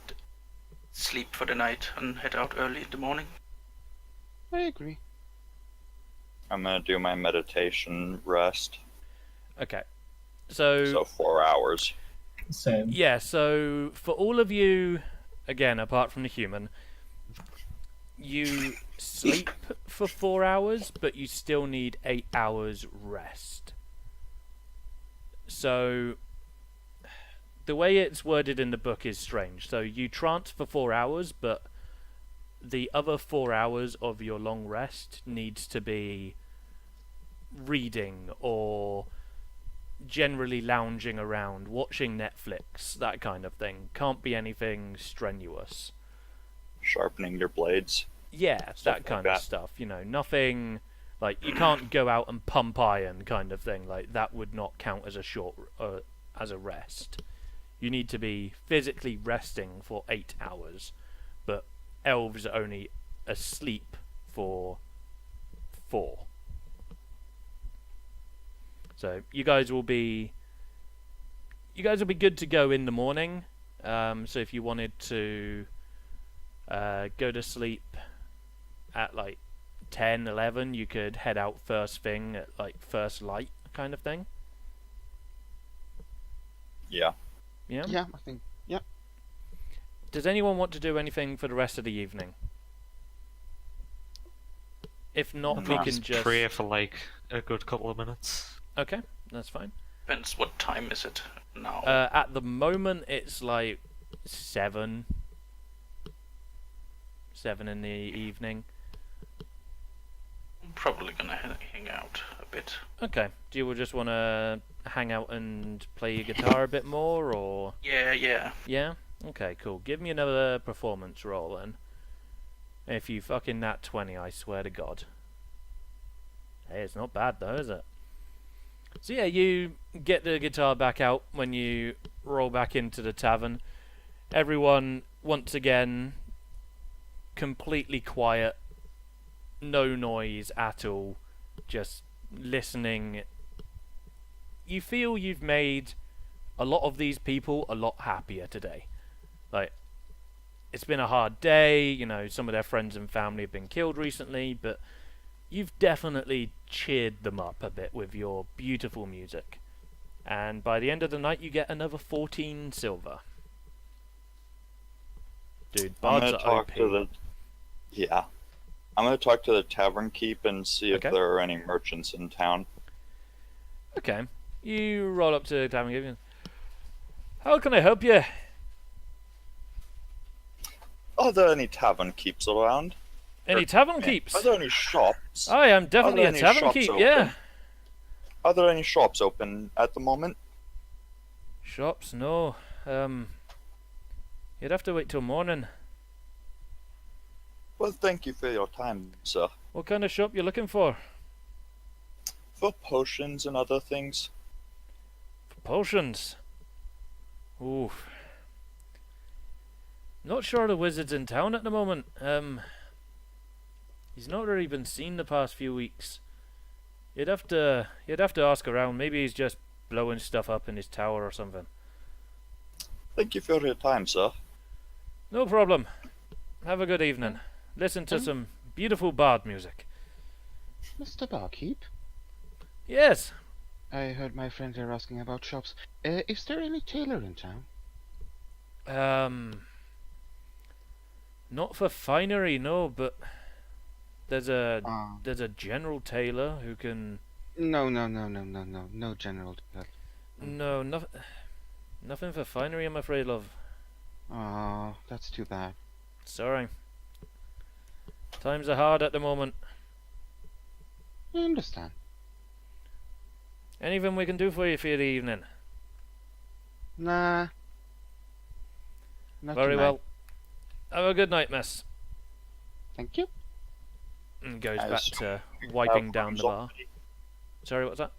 Speaker 6: sleep for the night and head out early in the morning.
Speaker 4: I agree.
Speaker 5: I'm gonna do my meditation rest.
Speaker 1: Okay.
Speaker 5: So 4 hours.
Speaker 2: Same.
Speaker 1: Yeah, so for all of you, again, apart from the human, you sleep for 4 hours, but you still need 8 hours rest. So the way it's worded in the book is strange. So you trance for 4 hours, but the other 4 hours of your long rest needs to be reading or generally lounging around, watching Netflix, that kind of thing. Can't be anything strenuous.
Speaker 5: Sharpening your blades.
Speaker 1: Yeah,
Speaker 5: Stuff
Speaker 1: that
Speaker 5: like
Speaker 1: kind
Speaker 5: that.
Speaker 1: of stuff. You know, nothing like you can't go out and pump iron kind of thing. Like that would not count as a short as a rest. You need to be physically resting for 8 hours, but elves are only asleep for 4. So you guys will be good to go in the morning. So if you wanted to go to sleep at like 10, 11, you could head out first thing at like first light kind of thing.
Speaker 5: Yeah.
Speaker 1: Yeah?
Speaker 4: Yeah, I think. Yeah.
Speaker 1: Does anyone want to do anything for the rest of the evening? If not, we can just...
Speaker 3: pray for like a good couple of minutes.
Speaker 1: Okay, that's fine.
Speaker 6: Depends what time is it now.
Speaker 1: At the moment, it's like 7 in the evening.
Speaker 6: I'm probably gonna hang out a bit.
Speaker 1: Okay. Do you just want to hang out and play your guitar a bit more, or...
Speaker 6: Yeah.
Speaker 1: Yeah? Okay, cool. Give me another performance roll, then. If you fucking nat 20, I swear to God. Hey, it's not bad, though, is it? So yeah, you get the guitar back out when you roll back into the tavern. Everyone, once again, completely quiet. No noise at all. Just listening. You feel you've made a lot of these people a lot happier today. Like, it's been a hard day, you know, some of their friends and family have been killed recently, but you've definitely cheered them up a bit with your beautiful music. And by the end of the night, you get another 14 silver. Dude,
Speaker 5: I'm
Speaker 1: bards
Speaker 5: gonna
Speaker 1: are
Speaker 5: talk
Speaker 1: OP.
Speaker 5: to the. Yeah. I'm gonna talk to the tavern keep and see
Speaker 1: Okay.
Speaker 5: if there are any merchants in town.
Speaker 1: Okay. You roll up to the tavern keep. How can I help you?
Speaker 5: Are there any tavern keeps around?
Speaker 1: Any tavern keeps?
Speaker 5: Are there any shops?
Speaker 1: I am definitely
Speaker 5: Are
Speaker 1: a
Speaker 5: there any
Speaker 1: tavern
Speaker 5: shops
Speaker 1: keep,
Speaker 5: open?
Speaker 1: yeah.
Speaker 5: Are there any shops open at the moment?
Speaker 1: Shops, no. You'd have to wait till morning.
Speaker 5: Well, thank you for your time, sir.
Speaker 1: What kind of shop you looking for?
Speaker 5: For potions and other things.
Speaker 1: For potions. Ooh. Not sure the wizard's in town at the moment. He's not really been seen the past few weeks. You'd have to ask around. Maybe he's just blowing stuff up in his tower or something.
Speaker 5: Thank you for your time, sir.
Speaker 1: No problem. Have a good evening. Listen to some beautiful bard music.
Speaker 4: Mr. Barkeep,
Speaker 1: Yes.
Speaker 4: I heard my friends are asking about shops. Is there any tailor in town?
Speaker 1: Not for finery, no, but there's a
Speaker 4: Ah.
Speaker 1: there's a general tailor who can...
Speaker 4: No, no general tailor.
Speaker 1: No, nothing for finery, I'm afraid, love.
Speaker 4: Oh, that's too bad.
Speaker 1: Sorry. Times are hard at the moment.
Speaker 4: I understand.
Speaker 1: Anything we can do for you for the evening?
Speaker 4: Nah. Not
Speaker 1: Very
Speaker 4: tonight.
Speaker 1: well. Have a good night, miss.
Speaker 4: Thank you.
Speaker 1: And goes
Speaker 5: I
Speaker 1: back
Speaker 5: assume
Speaker 1: to
Speaker 5: we
Speaker 1: wiping
Speaker 5: have
Speaker 1: down
Speaker 5: rooms
Speaker 1: the bar.
Speaker 5: already?
Speaker 1: Sorry, what's that?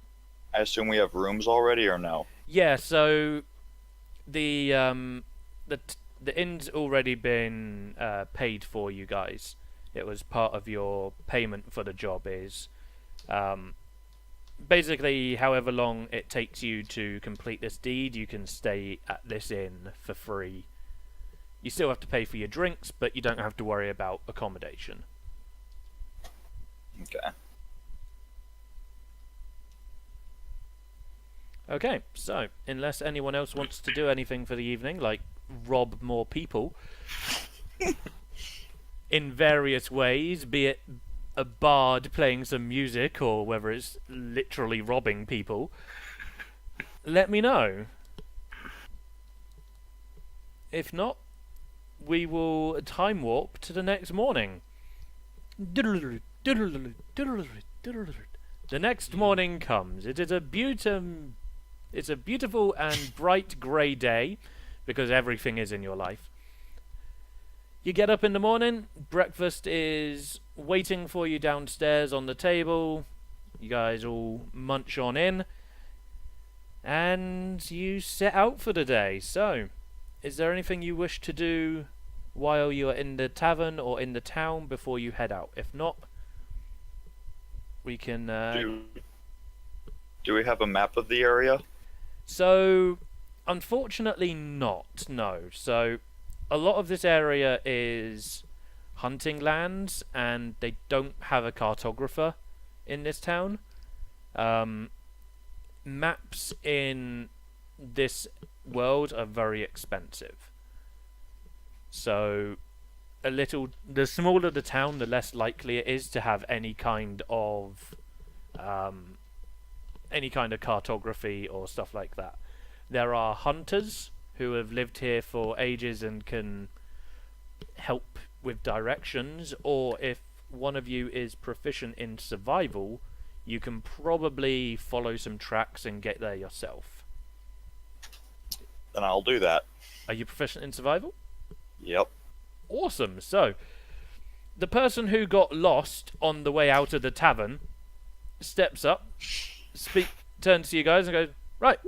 Speaker 5: I assume we have rooms already, or no?
Speaker 1: Yeah, so the inn's already been paid for you guys. It was part of your payment for the job. Is basically however long it takes you to complete this deed, you can stay at this inn for free. You still have to pay for your drinks, but you don't have to worry about accommodation.
Speaker 5: Okay.
Speaker 1: Okay, so unless anyone else wants to do anything for the evening, like rob more people in various ways, be it a bard playing some music or whether it's literally robbing people, let me know. If not, we will time warp to the next morning. The next morning comes. It is a beautiful and bright grey day, because everything is in your life. You get up in the morning, breakfast is waiting for you downstairs on the table, you guys all munch on in, and you set out for the day. So, is there anything you wish to do while you are in the tavern or in the town before you head out? If not, we can...
Speaker 5: Do we have a map of the area?
Speaker 1: So, unfortunately not, no. So, a lot of this area is hunting lands, and they don't have a cartographer in this town. Maps in this world are very expensive. So, the smaller the town, the less likely it is to have any kind of cartography or stuff like that. There are hunters who have lived here for ages and can help with directions, or if one of you is proficient in survival, you can probably follow some tracks and get there yourself.
Speaker 5: Then I'll do that.
Speaker 1: Are you proficient in survival?
Speaker 5: Yep.
Speaker 1: Awesome. So, the person who got lost on the way out of the tavern steps up, turns to you guys and goes, right,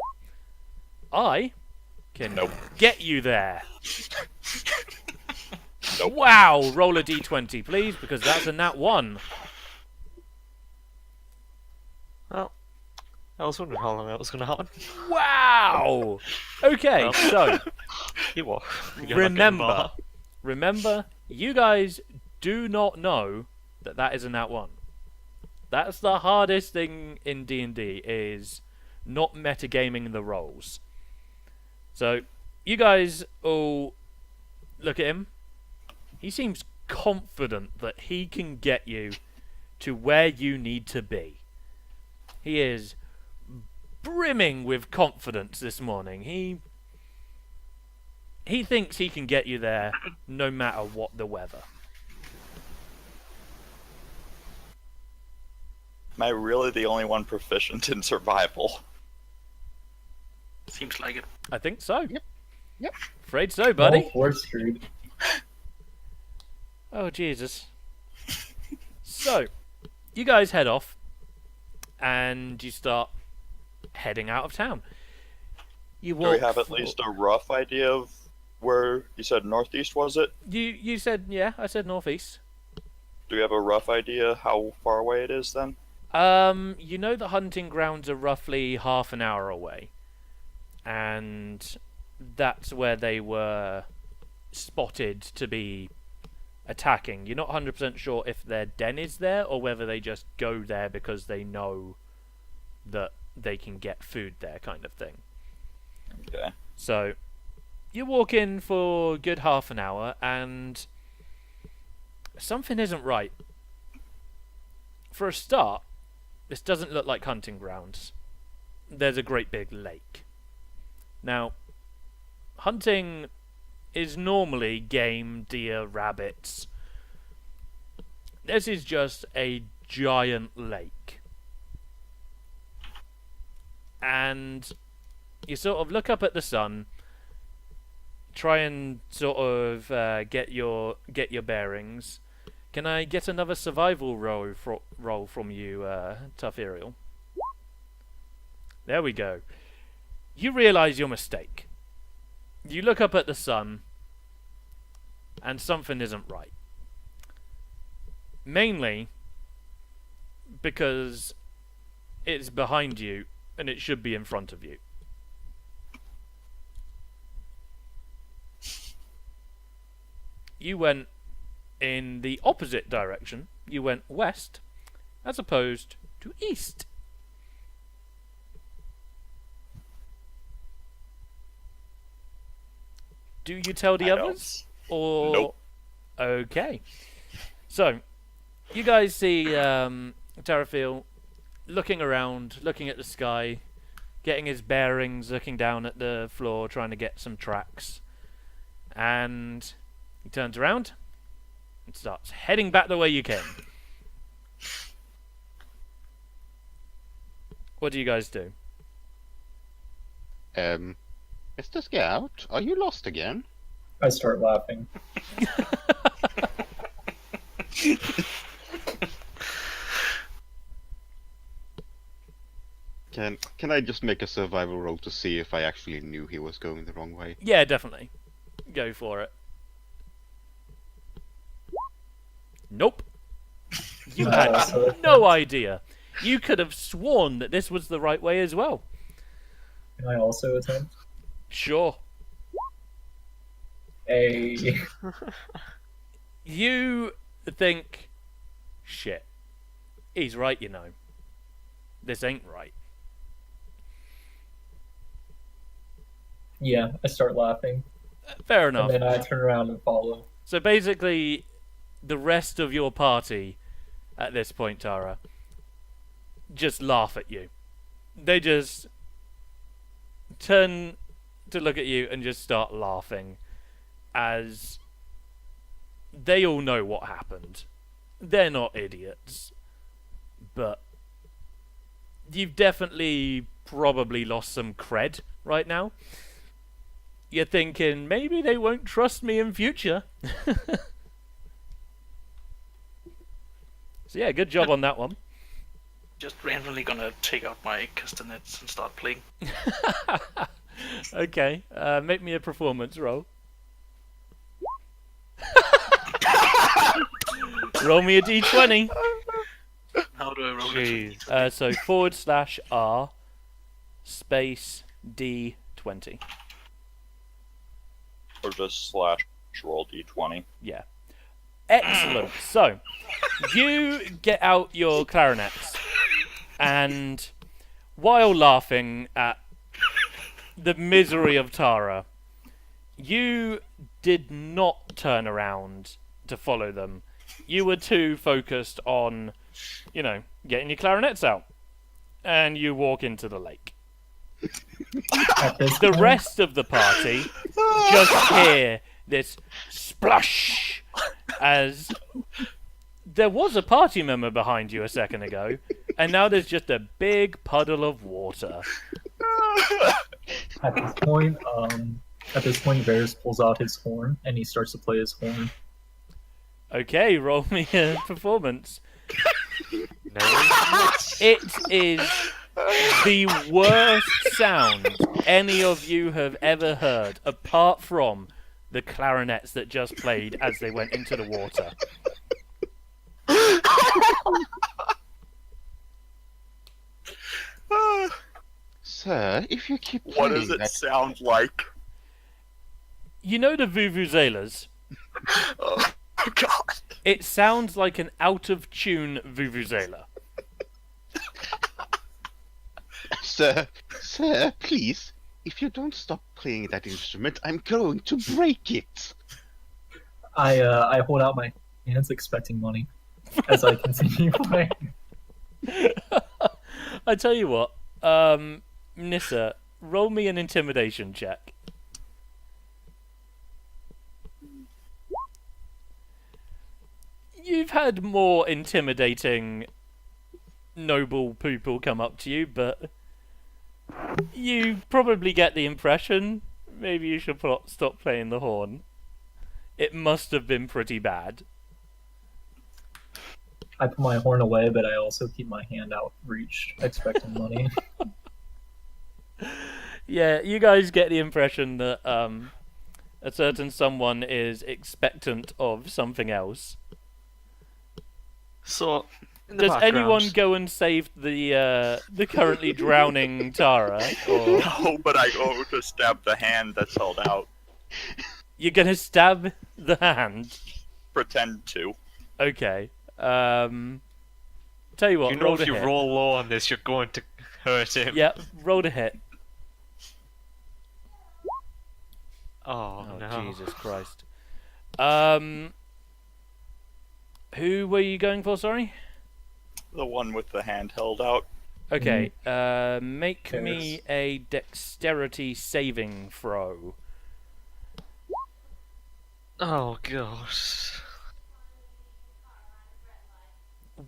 Speaker 1: I can get you there.
Speaker 5: Nope.
Speaker 1: Wow, roll a d20 please, because that's a nat 1.
Speaker 3: Well, I was wondering how long that was going to happen.
Speaker 1: Wow. Okay,
Speaker 3: Well.
Speaker 1: so
Speaker 3: You what? You're not getting bar.
Speaker 1: remember, you guys do not know that is a nat 1. That's the hardest thing in D&D, is not metagaming the rolls. So, you guys all look at him. He seems confident that he can get you to where you need to be. He is brimming with confidence this morning. He thinks he can get you there no matter what the weather.
Speaker 5: Am I really the only one proficient in survival?
Speaker 6: Seems like it.
Speaker 1: I think so.
Speaker 4: Yep.
Speaker 1: Afraid so, buddy.
Speaker 2: Oh, 4th Street.
Speaker 1: Oh, Jesus. So, you guys head off, and you start heading out of town. You
Speaker 5: Do
Speaker 1: walk
Speaker 5: we have at least a rough idea of where you said northeast, was it?
Speaker 1: You said, yeah, I said northeast.
Speaker 5: Do we have a rough idea how far away it is then?
Speaker 1: You know the hunting grounds are roughly half an hour away. And that's where they were spotted to be attacking. You're not 100% sure if their den is there or whether they just go there because they know that they can get food there, kind of thing.
Speaker 5: Okay.
Speaker 1: So, you walk in for a good half an hour and something isn't right. For a start, this doesn't look like hunting grounds. There's a great big lake. Now, hunting is normally game, deer, rabbits. This is just a giant lake. And you sort of look up at the sun, try and sort of get your bearings. Can I get another survival roll from you, Tough Ariel? There we go. You realise your mistake. You look up at the sun, and something isn't right. Mainly because it's behind you, and it should be in front of you. You went in the opposite direction. You went west, as opposed to east. Do you tell the
Speaker 5: I don't.
Speaker 1: others? Or
Speaker 5: Nope.
Speaker 1: Okay. So, you guys see Terrafiel looking around, looking at the sky, getting his bearings, looking down at the floor, trying to get some tracks. And he turns around and starts heading back the way you came. What do you guys do?
Speaker 4: Mr. Scout, are you lost again?
Speaker 2: I start laughing.
Speaker 4: Can I just make a survival roll to see if I actually knew he was going the wrong way?
Speaker 1: Yeah, definitely. Go for it. Nope. You had no idea. You could have sworn that this was the right way as well.
Speaker 2: Can I also attempt?
Speaker 1: Sure. You think, shit, he's right, you know. This ain't right.
Speaker 2: Yeah, I start laughing.
Speaker 1: Fair enough.
Speaker 2: And then I turn around and follow.
Speaker 1: So basically, the rest of your party at this point, Tara, just laugh at you. They just turn to look at you and just start laughing as they all know what happened. They're not idiots. But you've definitely probably lost some cred right now. You're thinking, maybe they won't trust me in future. So yeah, good job on that one.
Speaker 6: Just randomly gonna take out my castanets and start playing.
Speaker 1: Okay, make me a performance roll. Roll me a d20.
Speaker 6: How do I roll it?
Speaker 3: Jeez.
Speaker 1: So /R space d20.
Speaker 5: Or just / roll d20.
Speaker 1: Yeah. Excellent. So, you get out your clarinets, and while laughing at the misery of Tara, you did not turn around to follow them. You were too focused on, getting your clarinets out. And you walk into the lake. The rest of the party just hear this splash as there was a party member behind you a second ago, and now there's just a big puddle of water.
Speaker 2: At this point, Varys pulls out his horn and he starts to play his horn.
Speaker 1: Okay, roll me a performance.
Speaker 3: No.
Speaker 1: It is the worst sound any of you have ever heard, apart from the clarinets that just played as they went into the water.
Speaker 4: Sir, if you keep
Speaker 5: What
Speaker 4: playing
Speaker 5: does it
Speaker 4: that...
Speaker 5: sound like?
Speaker 1: You know the vuvuzelas?
Speaker 5: Oh, God.
Speaker 1: It sounds like an out-of-tune vuvuzela.
Speaker 4: Sir, please, if you don't stop playing that instrument, I'm going to break it.
Speaker 2: I hold out my hands expecting money as I continue playing.
Speaker 1: I tell you what, Nissa, roll me an intimidation check. You've had more intimidating noble people come up to you, but you probably get the impression maybe you should stop playing the horn. It must have been pretty bad.
Speaker 2: I put my horn away, but I also keep my hand out reached, expecting money.
Speaker 1: Yeah, you guys get the impression that a certain someone is expectant of something else.
Speaker 3: So, in the
Speaker 1: Does
Speaker 3: background,
Speaker 1: anyone go and save the currently drowning Tara? Or
Speaker 5: No, but I go to stab the hand that's held out.
Speaker 1: you're gonna stab the hand?
Speaker 5: Pretend to.
Speaker 1: Okay. Tell you what,
Speaker 3: You know
Speaker 1: roll
Speaker 3: if
Speaker 1: a
Speaker 3: you
Speaker 1: hit.
Speaker 3: roll low on this, you're going to hurt him.
Speaker 1: Yeah, roll a hit.
Speaker 3: Oh,
Speaker 1: Oh,
Speaker 3: no.
Speaker 1: Jesus Christ. Who were you going for, sorry?
Speaker 5: The one with the hand held out.
Speaker 1: Okay, make
Speaker 2: Yes.
Speaker 1: me a dexterity saving throw.
Speaker 3: Oh, gosh.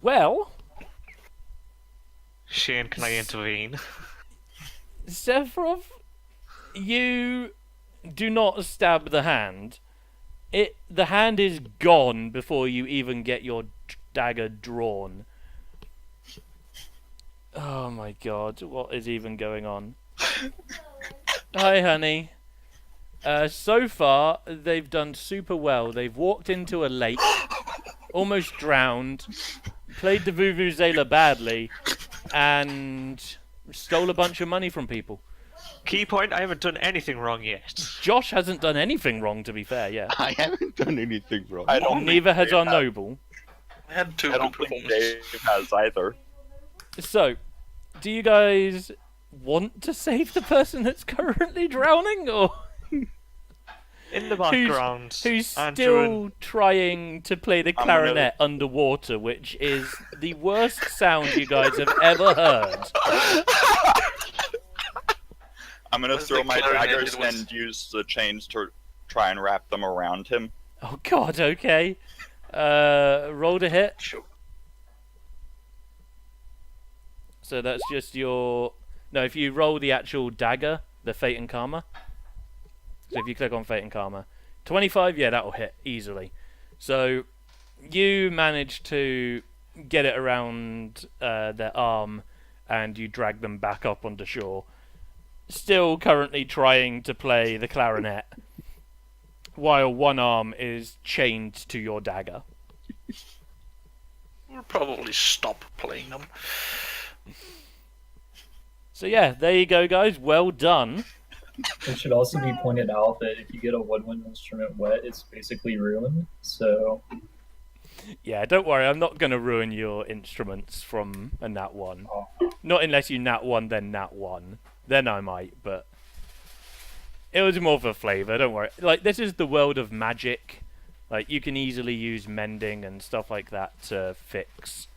Speaker 1: Well,
Speaker 3: Shane, can I intervene?
Speaker 1: Sephiroth, you do not stab the hand. The hand is gone before you even get your dagger drawn. Oh my god, what is even going on? Hi, honey. So far, they've done super well. They've walked into a lake, almost drowned, played the Vuvuzela badly, and stole a bunch of money from people.
Speaker 3: Key point, I haven't done anything wrong yet.
Speaker 1: Josh hasn't done anything wrong, to be fair, yeah.
Speaker 4: I haven't done anything wrong.
Speaker 5: I don't
Speaker 1: Neither
Speaker 5: think
Speaker 1: has
Speaker 5: Dave
Speaker 1: our noble.
Speaker 6: I had two
Speaker 5: I
Speaker 6: good
Speaker 5: don't think
Speaker 6: performances.
Speaker 5: Dave has either.
Speaker 1: So, do you guys want to save the person that's currently drowning, or
Speaker 3: In the background,
Speaker 1: who's
Speaker 3: Andrew
Speaker 1: still trying to play the
Speaker 5: I'm gonna-
Speaker 1: clarinet underwater, which is the worst sound you guys have ever heard?
Speaker 5: I'm gonna
Speaker 6: Was
Speaker 5: throw
Speaker 6: the
Speaker 5: my
Speaker 6: clarinet,
Speaker 5: daggers
Speaker 6: it was-
Speaker 5: and use the chains to try and wrap them around him.
Speaker 1: Oh god, okay. Roll to hit.
Speaker 6: Sure.
Speaker 1: So that's just your... No, if you roll the actual dagger, the Fate and Karma. So if you click on Fate and Karma. 25, yeah, that'll hit easily. So you manage to get it around their arm and you drag them back up onto shore. Still currently trying to play the clarinet while one arm is chained to your dagger.
Speaker 6: We'll probably stop playing them.
Speaker 1: So yeah, there you go, guys. Well done.
Speaker 2: It should also be pointed out that if you get a woodwind instrument wet, it's basically ruined. So
Speaker 1: Yeah, don't worry. I'm not going to ruin your instruments from a nat 1.
Speaker 2: Oh.
Speaker 1: Not unless you nat 1, then nat 1. Then I might, but... It was more for flavour, don't worry. Like, this is the world of magic. Like, you can easily use mending and stuff like that to fix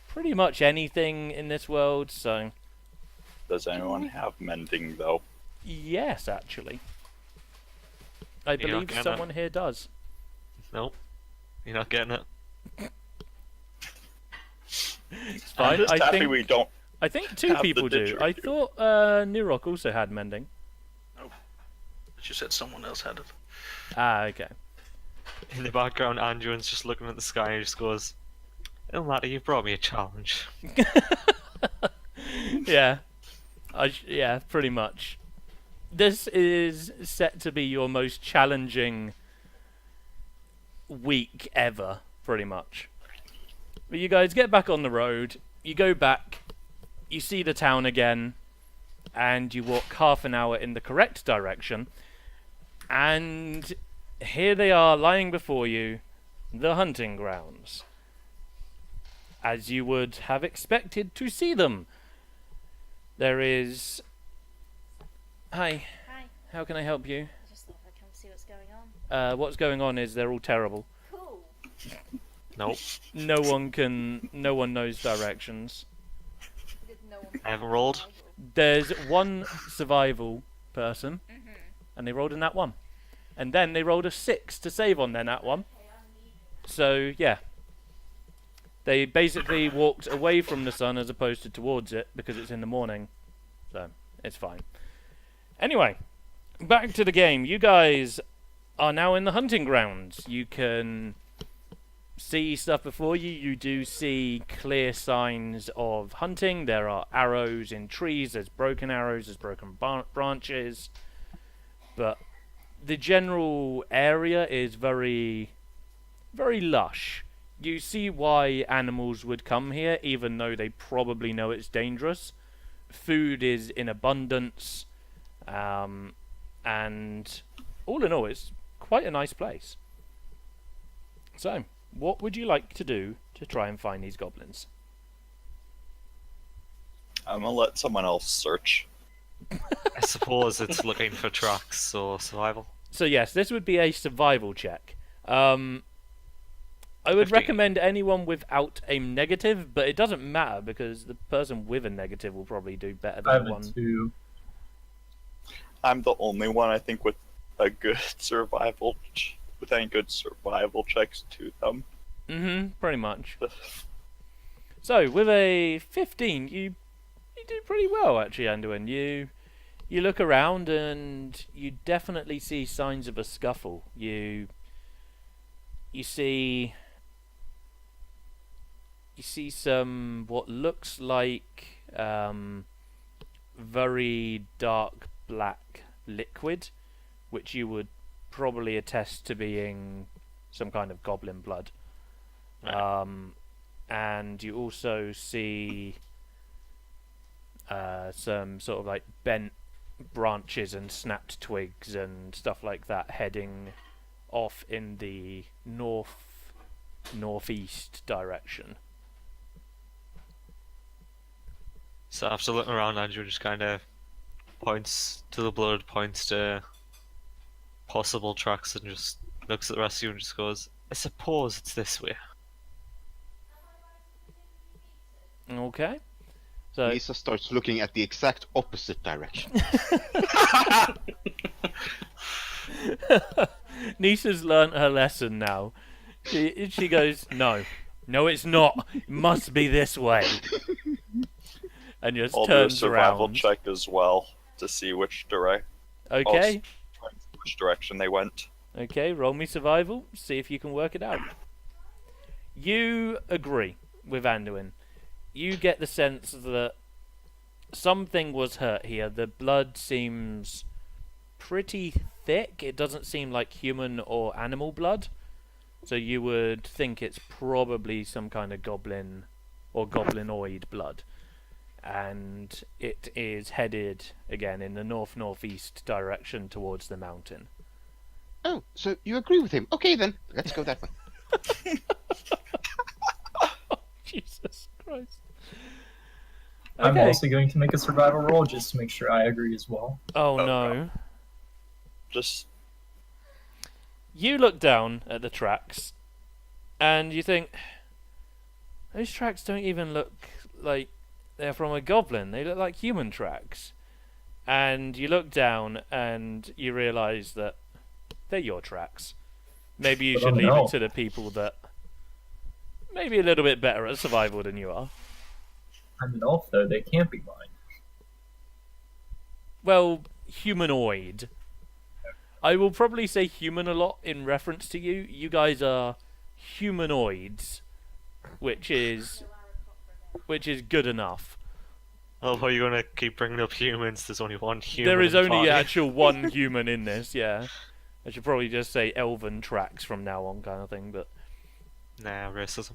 Speaker 1: pretty much anything in this world, so...
Speaker 5: Does anyone have mending though?
Speaker 1: Yes, actually. I
Speaker 3: You're not
Speaker 1: believe
Speaker 3: gonna-
Speaker 1: someone here does.
Speaker 3: Nope. You're not getting it.
Speaker 1: It's
Speaker 5: I'm
Speaker 1: fine.
Speaker 5: just
Speaker 1: I
Speaker 5: happy
Speaker 1: think
Speaker 5: we don't.
Speaker 1: I think 2
Speaker 5: have the
Speaker 1: people do. I
Speaker 5: didgeridoo.
Speaker 1: thought Nirok also had mending.
Speaker 6: But you said someone else had it.
Speaker 1: Ah, okay.
Speaker 3: In the background, Andrew's just looking at the sky and just goes, "Oh, Matty, you brought me a challenge."
Speaker 1: Yeah. Yeah, pretty much. This is set to be your most challenging week ever, pretty much. But you guys get back on the road, you go back, you see the town again, and you walk half an hour in the correct direction, and here they are lying before you, the hunting grounds. As you would have expected to see them. There is... Hi,
Speaker 7: Hi,
Speaker 1: how can I help you?
Speaker 7: I just thought I'd come see what's going on.
Speaker 1: What's going on is they're all terrible.
Speaker 7: Cool.
Speaker 3: Nope.
Speaker 1: No one knows directions.
Speaker 7: Did no one
Speaker 3: I haven't rolled.
Speaker 1: There's one survival person, and they rolled a nat 1. And then they rolled a 6 to save on their nat 1. So, yeah. They basically walked away from the sun as opposed to towards it because it's in the morning. So, it's fine. Anyway, back to the game. You guys are now in the hunting grounds. You can see stuff before you. You do see clear signs of hunting. There are arrows in trees. There's broken arrows. There's broken branches. But the general area is very, very lush. You see why animals would come here, even though they probably know it's dangerous. Food is in abundance, and all in all, it's quite a nice place. So, what would you like to do to try and find these goblins?
Speaker 5: I'm gonna let someone else search.
Speaker 3: I suppose it's looking for tracks or survival.
Speaker 1: So yes, this would be a survival check. I would
Speaker 3: 15.
Speaker 1: recommend anyone without a negative, but it doesn't matter because the person with a negative will probably do better
Speaker 2: I have
Speaker 1: than
Speaker 2: a
Speaker 1: one.
Speaker 2: 2.
Speaker 5: I'm the only one I think with a good survival, with any good survival checks to them.
Speaker 1: Pretty much. So with a 15, you do pretty well actually, Anduin. You look around and you definitely see signs of a scuffle. You see some what looks like very dark black liquid, which you would probably attest to being some kind of goblin blood.
Speaker 3: Right.
Speaker 1: And you also see some sort of like bent branches and snapped twigs and stuff like that heading off in the northeast direction.
Speaker 3: So after looking around, Andrew just kind of points to the blood, points to possible tracks, and just looks at the rest of you and just goes, I suppose it's this way.
Speaker 1: Okay. So
Speaker 4: Lisa starts looking at the exact opposite direction.
Speaker 1: Nisa's learnt her lesson now. She goes, no, it's not. It must be this way. And just
Speaker 5: I'll do a
Speaker 1: turns
Speaker 5: survival
Speaker 1: around.
Speaker 5: check as well to see which
Speaker 1: Okay.
Speaker 5: which direction they went.
Speaker 1: Okay, roll me survival. See if you can work it out. You agree with Anduin. You get the sense that something was hurt here. The blood seems pretty thick. It doesn't seem like human or animal blood. So you would think it's probably some kind of goblin or goblinoid blood. And it is headed, again, in the north-northeast direction towards the mountain.
Speaker 4: Oh, so you agree with him? Okay then, let's go that way.
Speaker 1: Jesus Christ.
Speaker 2: I'm
Speaker 1: Okay.
Speaker 2: also going to make a survival roll just to make sure I agree as well.
Speaker 1: Oh
Speaker 5: Oh,
Speaker 1: no.
Speaker 5: Just
Speaker 1: You look down at the tracks, and you think, those tracks don't even look like they're from a goblin. They look like human tracks. And you look down, and you realise that they're your tracks. Maybe you
Speaker 2: But
Speaker 1: should
Speaker 2: oh
Speaker 1: leave
Speaker 2: no.
Speaker 1: it to the people that maybe a little bit better at survival than you are.
Speaker 2: I'm an elf, though. They can't be mine.
Speaker 1: Well, humanoid. I will probably say human a lot in reference to you. You guys are humanoids, which is good enough.
Speaker 3: Oh, are you gonna keep bringing up humans? There's only one human.
Speaker 1: There is
Speaker 3: in the
Speaker 1: only
Speaker 3: party.
Speaker 1: actual one human in this, yeah. I should probably just say elven tracks from now on, kind of thing. But
Speaker 3: Nah, racism.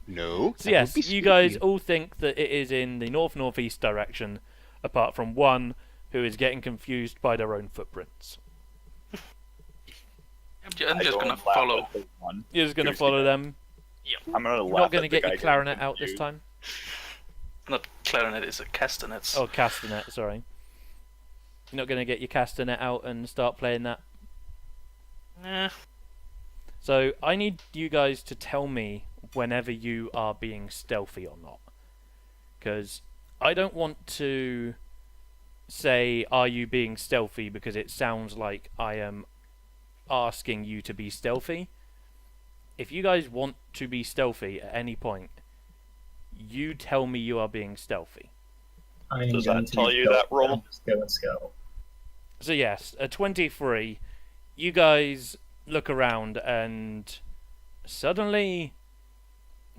Speaker 4: No.
Speaker 1: so
Speaker 4: that
Speaker 1: yes,
Speaker 4: would be
Speaker 1: you guys
Speaker 4: spooky.
Speaker 1: all think that it is in the north-northeast direction, apart from one who is getting confused by their own footprints.
Speaker 6: I'm just
Speaker 5: don't
Speaker 6: gonna
Speaker 5: laugh
Speaker 6: follow.
Speaker 5: at the one.
Speaker 1: You're just gonna
Speaker 5: Who's
Speaker 1: follow
Speaker 5: the-
Speaker 1: them.
Speaker 5: I'm gonna
Speaker 1: You're
Speaker 5: laugh
Speaker 1: not gonna
Speaker 5: at the
Speaker 1: get
Speaker 5: guy
Speaker 1: your
Speaker 5: getting
Speaker 1: clarinet out this
Speaker 5: confused.
Speaker 1: time.
Speaker 6: Not clarinet, it's a castanet.
Speaker 1: Oh, castanet, sorry. You're not going to get your castanet out and start playing that.
Speaker 6: Eh,
Speaker 1: So, I need you guys to tell me whenever you are being stealthy or not. Because I don't want to say, are you being stealthy, because it sounds like I am asking you to be stealthy. if you guys want to be stealthy at any point, you tell me you are being stealthy.
Speaker 5: Does that tell you that roll?
Speaker 2: Just go and scout.
Speaker 1: So yes, a 23, you guys look around and suddenly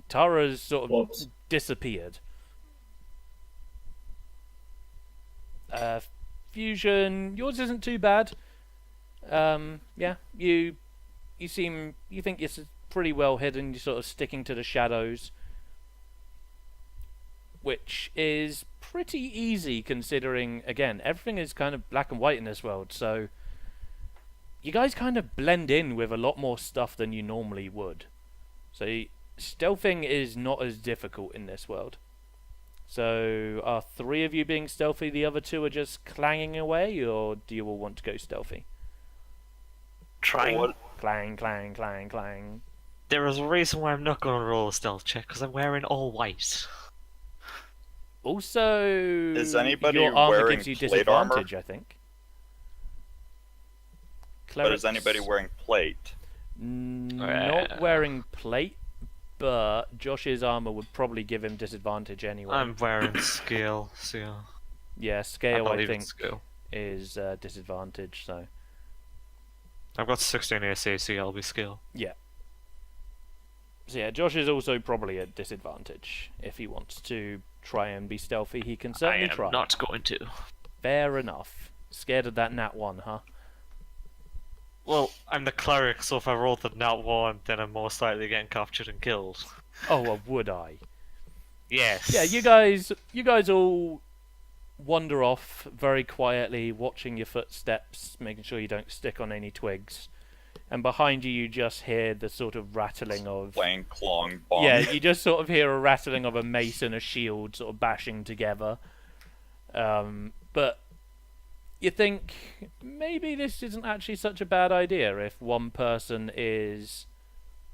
Speaker 1: Tara's sort of
Speaker 2: Whoops.
Speaker 1: disappeared. Fusion, yours isn't too bad. Yeah, you think it's pretty well hidden. You're sort of sticking to the shadows, which is pretty easy considering, again, everything is kind of black and white in this world. So you guys kind of blend in with a lot more stuff than you normally would. So stealthing is not as difficult in this world. So, are 3 of you being stealthy, the other 2 are just clanging away, or do you all want to go stealthy?
Speaker 6: Trying.
Speaker 1: Clang, clang, clang, clang.
Speaker 3: There is a reason why I'm not going to roll a stealth check, because I'm wearing all white.
Speaker 1: Also,
Speaker 5: Is anybody
Speaker 1: your armor
Speaker 5: wearing
Speaker 1: gives you
Speaker 5: plate armor?
Speaker 1: disadvantage, I think.
Speaker 5: But is
Speaker 1: Clerics-
Speaker 5: anybody wearing plate?
Speaker 1: Not wearing plate, but Josh's armor would probably give him disadvantage anyway.
Speaker 3: I'm wearing scale, so
Speaker 1: Yeah,
Speaker 3: I'm
Speaker 1: scale
Speaker 3: not
Speaker 1: I
Speaker 3: even
Speaker 1: think
Speaker 3: scale.
Speaker 1: is disadvantage. So
Speaker 3: I've got 16 AC, so yeah, I'll be scale.
Speaker 1: so yeah, Josh is also probably at disadvantage. If he wants to try and be stealthy, he can
Speaker 3: I
Speaker 1: certainly
Speaker 3: am
Speaker 1: try.
Speaker 3: not going to.
Speaker 1: Fair enough. Scared of that nat 1, huh?
Speaker 3: Well, I'm the cleric, so if I roll the nat 1, then I'm most likely getting captured and killed.
Speaker 1: Oh, well, would I?
Speaker 3: Yes.
Speaker 1: Yeah, you guys all wander off very quietly, watching your footsteps, making sure you don't stick on any twigs. And behind you, you just hear the sort of rattling of...
Speaker 5: Playing clong bomb.
Speaker 1: Yeah, you just sort of hear a rattling of a mace and a shield sort of bashing together. But you think maybe this isn't actually such a bad idea. If one person is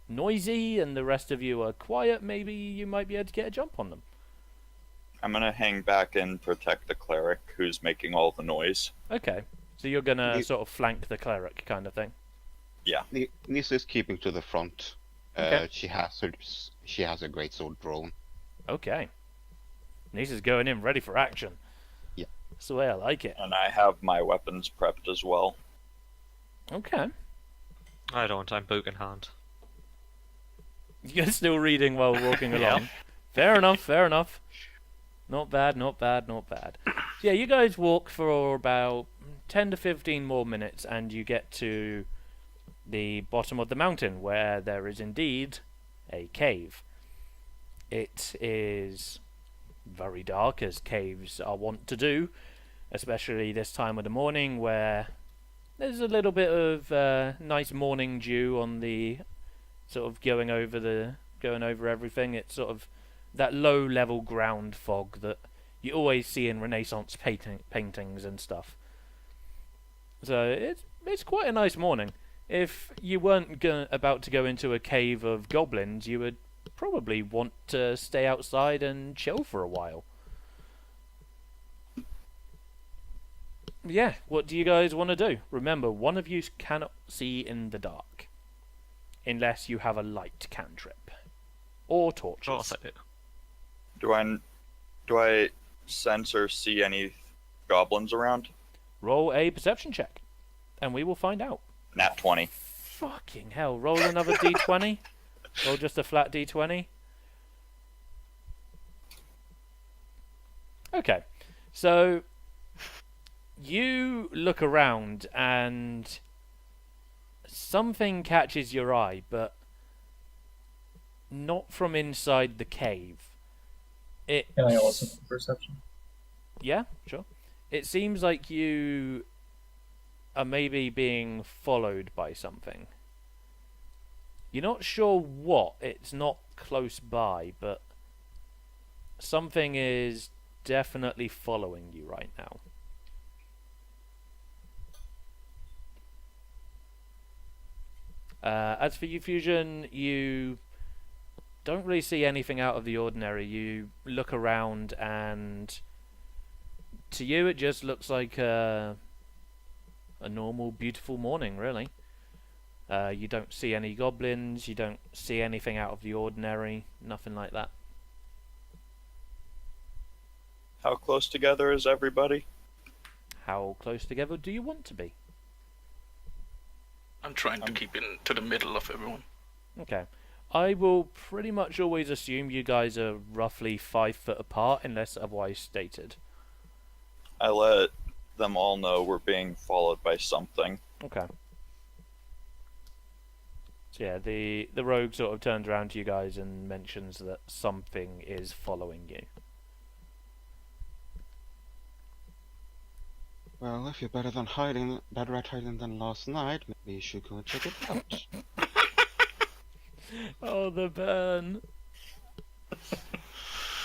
Speaker 1: noisy and the rest of you are quiet, maybe you might be able to get a jump on them.
Speaker 5: I'm gonna hang back and protect the cleric who's making all the noise.
Speaker 1: Okay, so you're gonna sort of flank the cleric kind of thing.
Speaker 4: Nisa is keeping to the front.
Speaker 1: Okay.
Speaker 4: She has a great sword drawn.
Speaker 1: Okay. Nisa's going in ready for action.
Speaker 4: Yeah.
Speaker 1: That's the way I like it.
Speaker 5: And I have my weapons prepped as well.
Speaker 1: Okay.
Speaker 3: I don't, I'm book in hand.
Speaker 1: You're still reading while walking
Speaker 3: Yeah.
Speaker 1: along. Fair enough, fair enough. Not bad, not bad, not bad. Yeah, you guys walk for about 10 to 15 more minutes and you get to the bottom of the mountain where there is indeed a cave. It is very dark, as caves are wont to do, especially this time of the morning where there's a little bit of nice morning dew on the sort of going over everything. It's sort of that low level ground fog that you always see in Renaissance paintings and stuff. So it's quite a nice morning. If you weren't about to go into a cave of goblins, you would probably want to stay outside and chill for a while. Yeah, what do you guys want to do? Remember, one of you cannot see in the dark. Unless you have a light cantrip. Or torches.
Speaker 3: Of course I do.
Speaker 5: Do I sense or see any goblins around?
Speaker 1: Roll a perception check. And we will find out.
Speaker 5: Nat 20.
Speaker 1: Fucking hell, roll another d20. Roll just a flat d20. Okay, so you look around and something catches your eye, but not from inside the cave.
Speaker 2: Can I also make perception?
Speaker 1: Yeah, sure. It seems like you are maybe being followed by something. You're not sure what. It's not close by, but something is definitely following you right now. As for you, Fusion, you don't really see anything out of the ordinary. You look around and to you it just looks like a normal, beautiful morning, really. You don't see any goblins, you don't see anything out of the ordinary, nothing like that.
Speaker 5: How close together is everybody?
Speaker 1: How close together do you want to be?
Speaker 6: I'm trying to keep in to the middle of everyone.
Speaker 1: Okay. I will pretty much always assume you guys are roughly 5 foot apart, unless otherwise stated.
Speaker 5: I let them all know we're being followed by something.
Speaker 1: Okay. So yeah, the rogue sort of turns around to you guys and mentions that something is following you.
Speaker 4: Well, if you're better at hiding than last night, maybe you should go and check it out.
Speaker 1: Oh, the burn.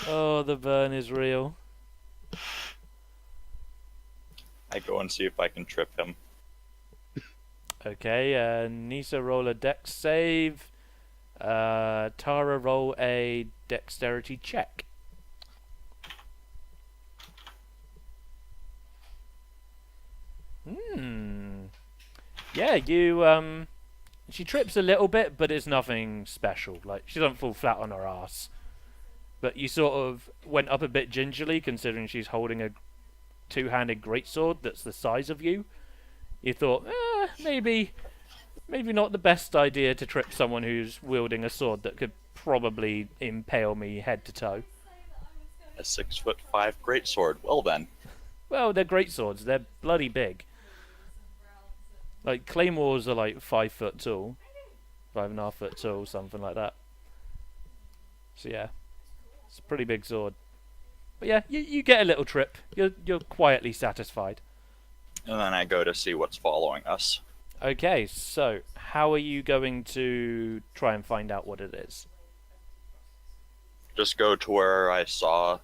Speaker 1: Oh, the burn is real.
Speaker 5: I go and see if I can trip him.
Speaker 1: Okay, Nisa roll a dex save. Tara roll a dexterity check. Yeah, you, she trips a little bit, but it's nothing special. Like, she doesn't fall flat on her ass. But you sort of went up a bit gingerly, considering she's holding a two-handed greatsword that's the size of you. You thought, maybe not the best idea to trip someone who's wielding a sword that could probably impale me head to toe.
Speaker 5: A 6'5" greatsword. Well then.
Speaker 1: Well, they're greatswords. They're bloody big. Like, claymores are like 5 foot tall. 5.5 foot tall, something like that. So yeah. It's a pretty big sword. But yeah, you get a little trip. You're quietly satisfied.
Speaker 5: And then I go to see what's following us.
Speaker 1: Okay, so how are you going to try and find out what it is?
Speaker 5: Just go to where I saw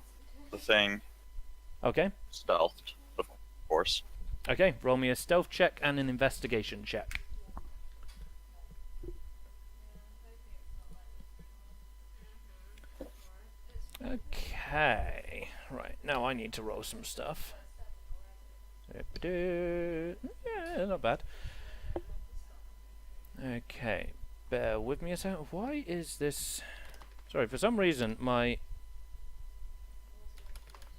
Speaker 5: the thing.
Speaker 1: Okay.
Speaker 5: Stealthed, of course.
Speaker 1: Okay, roll me a stealth check and an investigation check. Okay, right, now I need to roll some stuff. Yeah, not bad. Okay, bear with me a second. Why is this... Sorry, for some reason I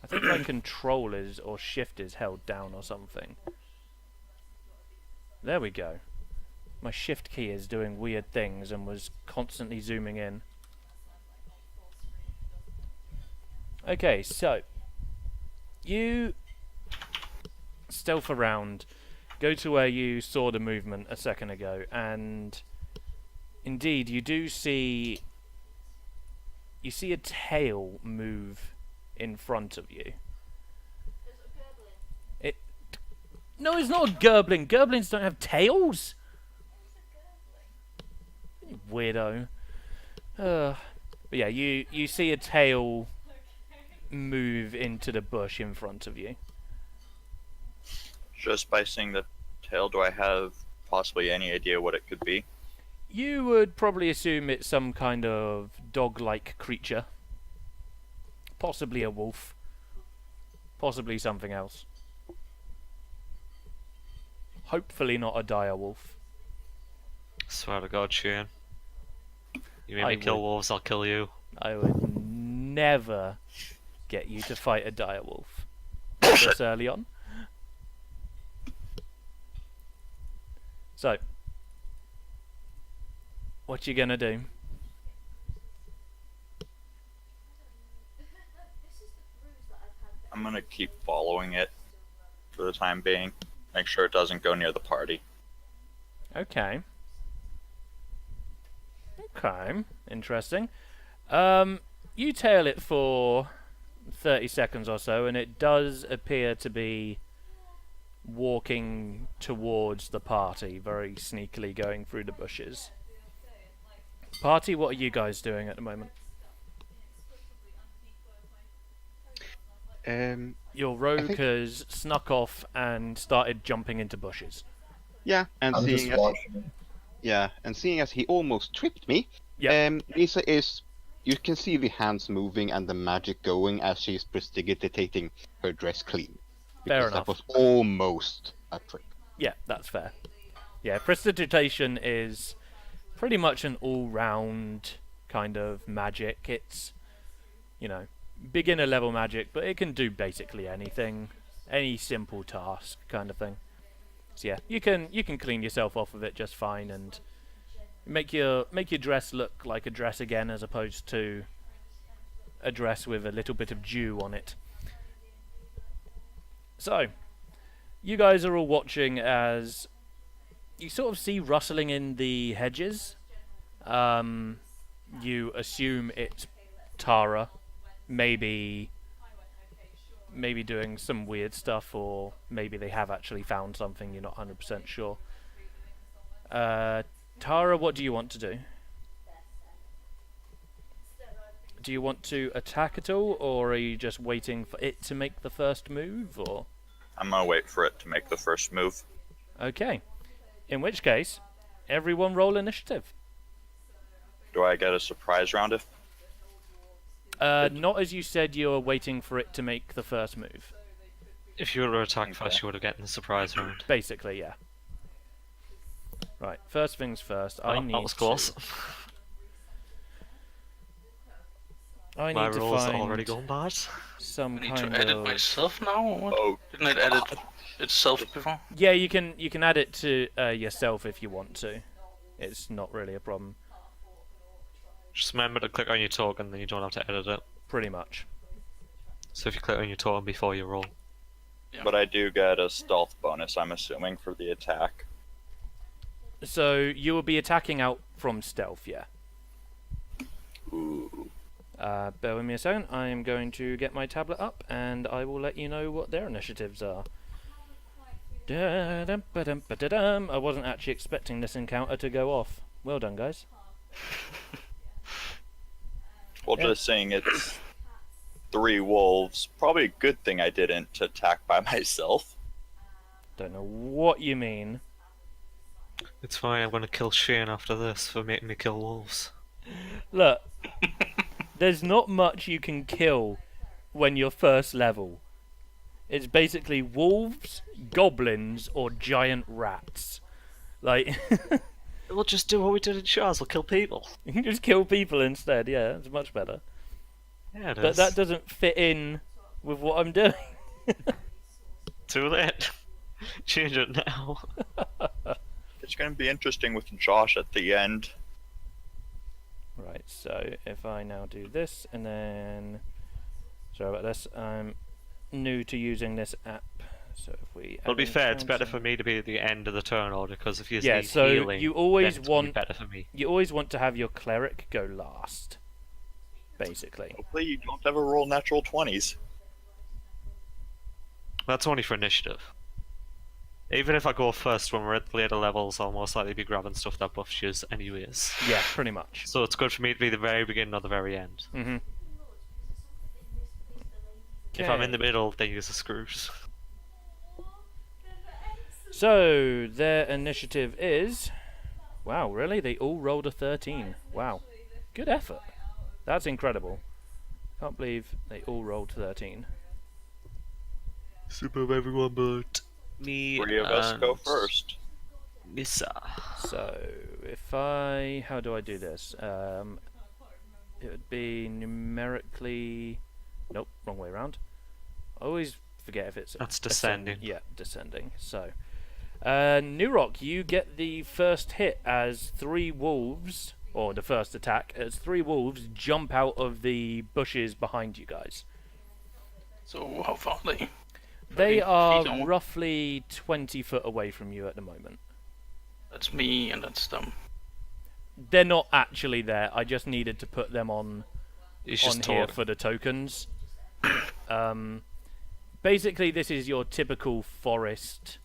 Speaker 1: think my control is, or shift is held down or something. There we go. My shift key is doing weird things and was constantly zooming in. Okay, so you stealth around, go to where you saw the movement a second ago, and indeed you do see a tail move in front of you. No, it's not a gerblin. Gerblins don't have tails. You weirdo. But yeah, you see a tail move into the bush in front of you.
Speaker 5: Just by seeing the tail, do I have possibly any idea what it could be?
Speaker 1: You would probably assume it's some kind of dog-like creature. Possibly a wolf. Possibly something else. Hopefully not a dire wolf.
Speaker 3: Swear to God, Shane. You make me kill wolves, I'll kill you.
Speaker 1: I would never get you to fight a dire wolf this early on. So, what you gonna do?
Speaker 5: I'm gonna keep following it for the time being. Make sure it doesn't go near the party.
Speaker 1: Okay. Okay, interesting. You tail it for 30 seconds or so, and it does appear to be walking towards the party, very sneakily going through the bushes. Party, what are you guys doing at the moment? Your rogue has snuck off and started jumping into bushes.
Speaker 4: Yeah, and
Speaker 2: I'm just
Speaker 4: seeing as
Speaker 2: watching.
Speaker 4: seeing as he almost tripped me,
Speaker 1: Yep.
Speaker 4: Lisa is. You can see the hands moving and the magic going as she's prestidigitating her dress clean.
Speaker 1: Fair
Speaker 4: Because
Speaker 1: enough.
Speaker 4: that was almost a trip.
Speaker 1: Yeah, that's fair. Yeah, prestidigitation is pretty much an all-round kind of magic. It's, you know, beginner level magic, but it can do basically anything, any simple task kind of thing. So yeah, you can clean yourself off of it just fine and make your dress look like a dress again, as opposed to a dress with a little bit of dew on it. So, you guys are all watching as you sort of see rustling in the hedges. You assume it's Tara, maybe doing some weird stuff, or maybe they have actually found something, you're not 100% sure. Tara, what do you want to do? Do you want to attack at all, or are you just waiting for it to make the first move, or?
Speaker 5: I'm gonna wait for it to make the first move.
Speaker 1: Okay. In which case, everyone roll initiative.
Speaker 5: Do I get a surprise round if?
Speaker 1: Not as you said you were waiting for it to make the first move.
Speaker 3: If you were to attack first, you would have gotten the surprise round.
Speaker 1: Basically, yeah. Right, first things first, I need
Speaker 3: that was close.
Speaker 1: I
Speaker 3: My
Speaker 1: need to
Speaker 3: roll's
Speaker 1: find
Speaker 3: already gone bad.
Speaker 1: some
Speaker 6: I need
Speaker 1: kind
Speaker 6: to edit
Speaker 1: of...
Speaker 6: myself now, or what?
Speaker 5: Oh,
Speaker 6: Didn't it edit itself before?
Speaker 1: Yeah, you can add it to yourself if you want to. It's not really a problem.
Speaker 3: Just remember to click on your token, then you don't have to edit it.
Speaker 1: Pretty much.
Speaker 3: So if you click on your token before you roll.
Speaker 6: Yeah.
Speaker 5: but I do get a stealth bonus, I'm assuming, for the attack.
Speaker 1: So you will be attacking out from stealth, yeah.
Speaker 5: Ooh.
Speaker 1: Bear with me a second. I am going to get my tablet up, and I will let you know what their initiatives are. Da-dum-ba-dum-ba-da-dum. I wasn't actually expecting this encounter to go off. Well done, guys.
Speaker 5: Well,
Speaker 1: Yeah.
Speaker 5: just saying it's 3 wolves. Probably a good thing I didn't attack by myself.
Speaker 1: Don't know what you mean.
Speaker 3: It's fine, I'm gonna kill Shane after this for making me kill wolves.
Speaker 1: Look, there's not much you can kill when you're first level. It's basically wolves, goblins, or giant rats. Like,
Speaker 3: We'll just do what we did in Shars, we'll kill people.
Speaker 1: you can just kill people instead, yeah, it's much better.
Speaker 3: Yeah, it
Speaker 1: But
Speaker 3: is.
Speaker 1: that doesn't fit in with what I'm doing.
Speaker 3: Too late. Change it now.
Speaker 5: It's going to be interesting with Josh at the end.
Speaker 1: Right, so if I now do this, and then... Sorry about this, I'm new to using this app, so if we...
Speaker 3: Well, to be fair, it's better for me to be at the end of the turn order, because if you
Speaker 1: Yeah,
Speaker 3: need
Speaker 1: so
Speaker 3: healing,
Speaker 1: you always
Speaker 3: then it's gonna be
Speaker 1: want...
Speaker 3: better for me.
Speaker 1: You always want to have your cleric go last, basically.
Speaker 5: Hopefully you don't ever roll natural 20s.
Speaker 3: That's only for initiative. Even if I go first when we're at the later levels, I'll most likely be grabbing stuff that buffs you anyways.
Speaker 1: Yeah, pretty much.
Speaker 3: So it's good for me to be the very beginning or the very end.
Speaker 1: Mm-hmm.
Speaker 3: If I'm in the middle, then you're screwed.
Speaker 1: So, their initiative is... Wow, really? They all rolled a 13. Wow. Good effort. That's incredible. Can't believe they all rolled 13.
Speaker 3: Super everyone but me
Speaker 5: 3 of us go
Speaker 3: and
Speaker 5: first.
Speaker 3: Missa.
Speaker 1: So, if I... How do I do this? It would be numerically... Nope, wrong way around. I always forget if it's...
Speaker 3: That's descending.
Speaker 1: Yeah, descending. So, New Rock, you get the first hit as 3 wolves, or the first attack, as 3 wolves jump out of the bushes behind you guys.
Speaker 6: So how far are they?
Speaker 1: They
Speaker 6: 30
Speaker 1: are
Speaker 6: feet on-
Speaker 1: roughly 20 foot away from you at the moment.
Speaker 6: That's me and that's them.
Speaker 1: They're not actually there. I just needed to put them on
Speaker 3: It's just
Speaker 1: here
Speaker 3: talking.
Speaker 1: for the tokens. Basically, this is your typical forest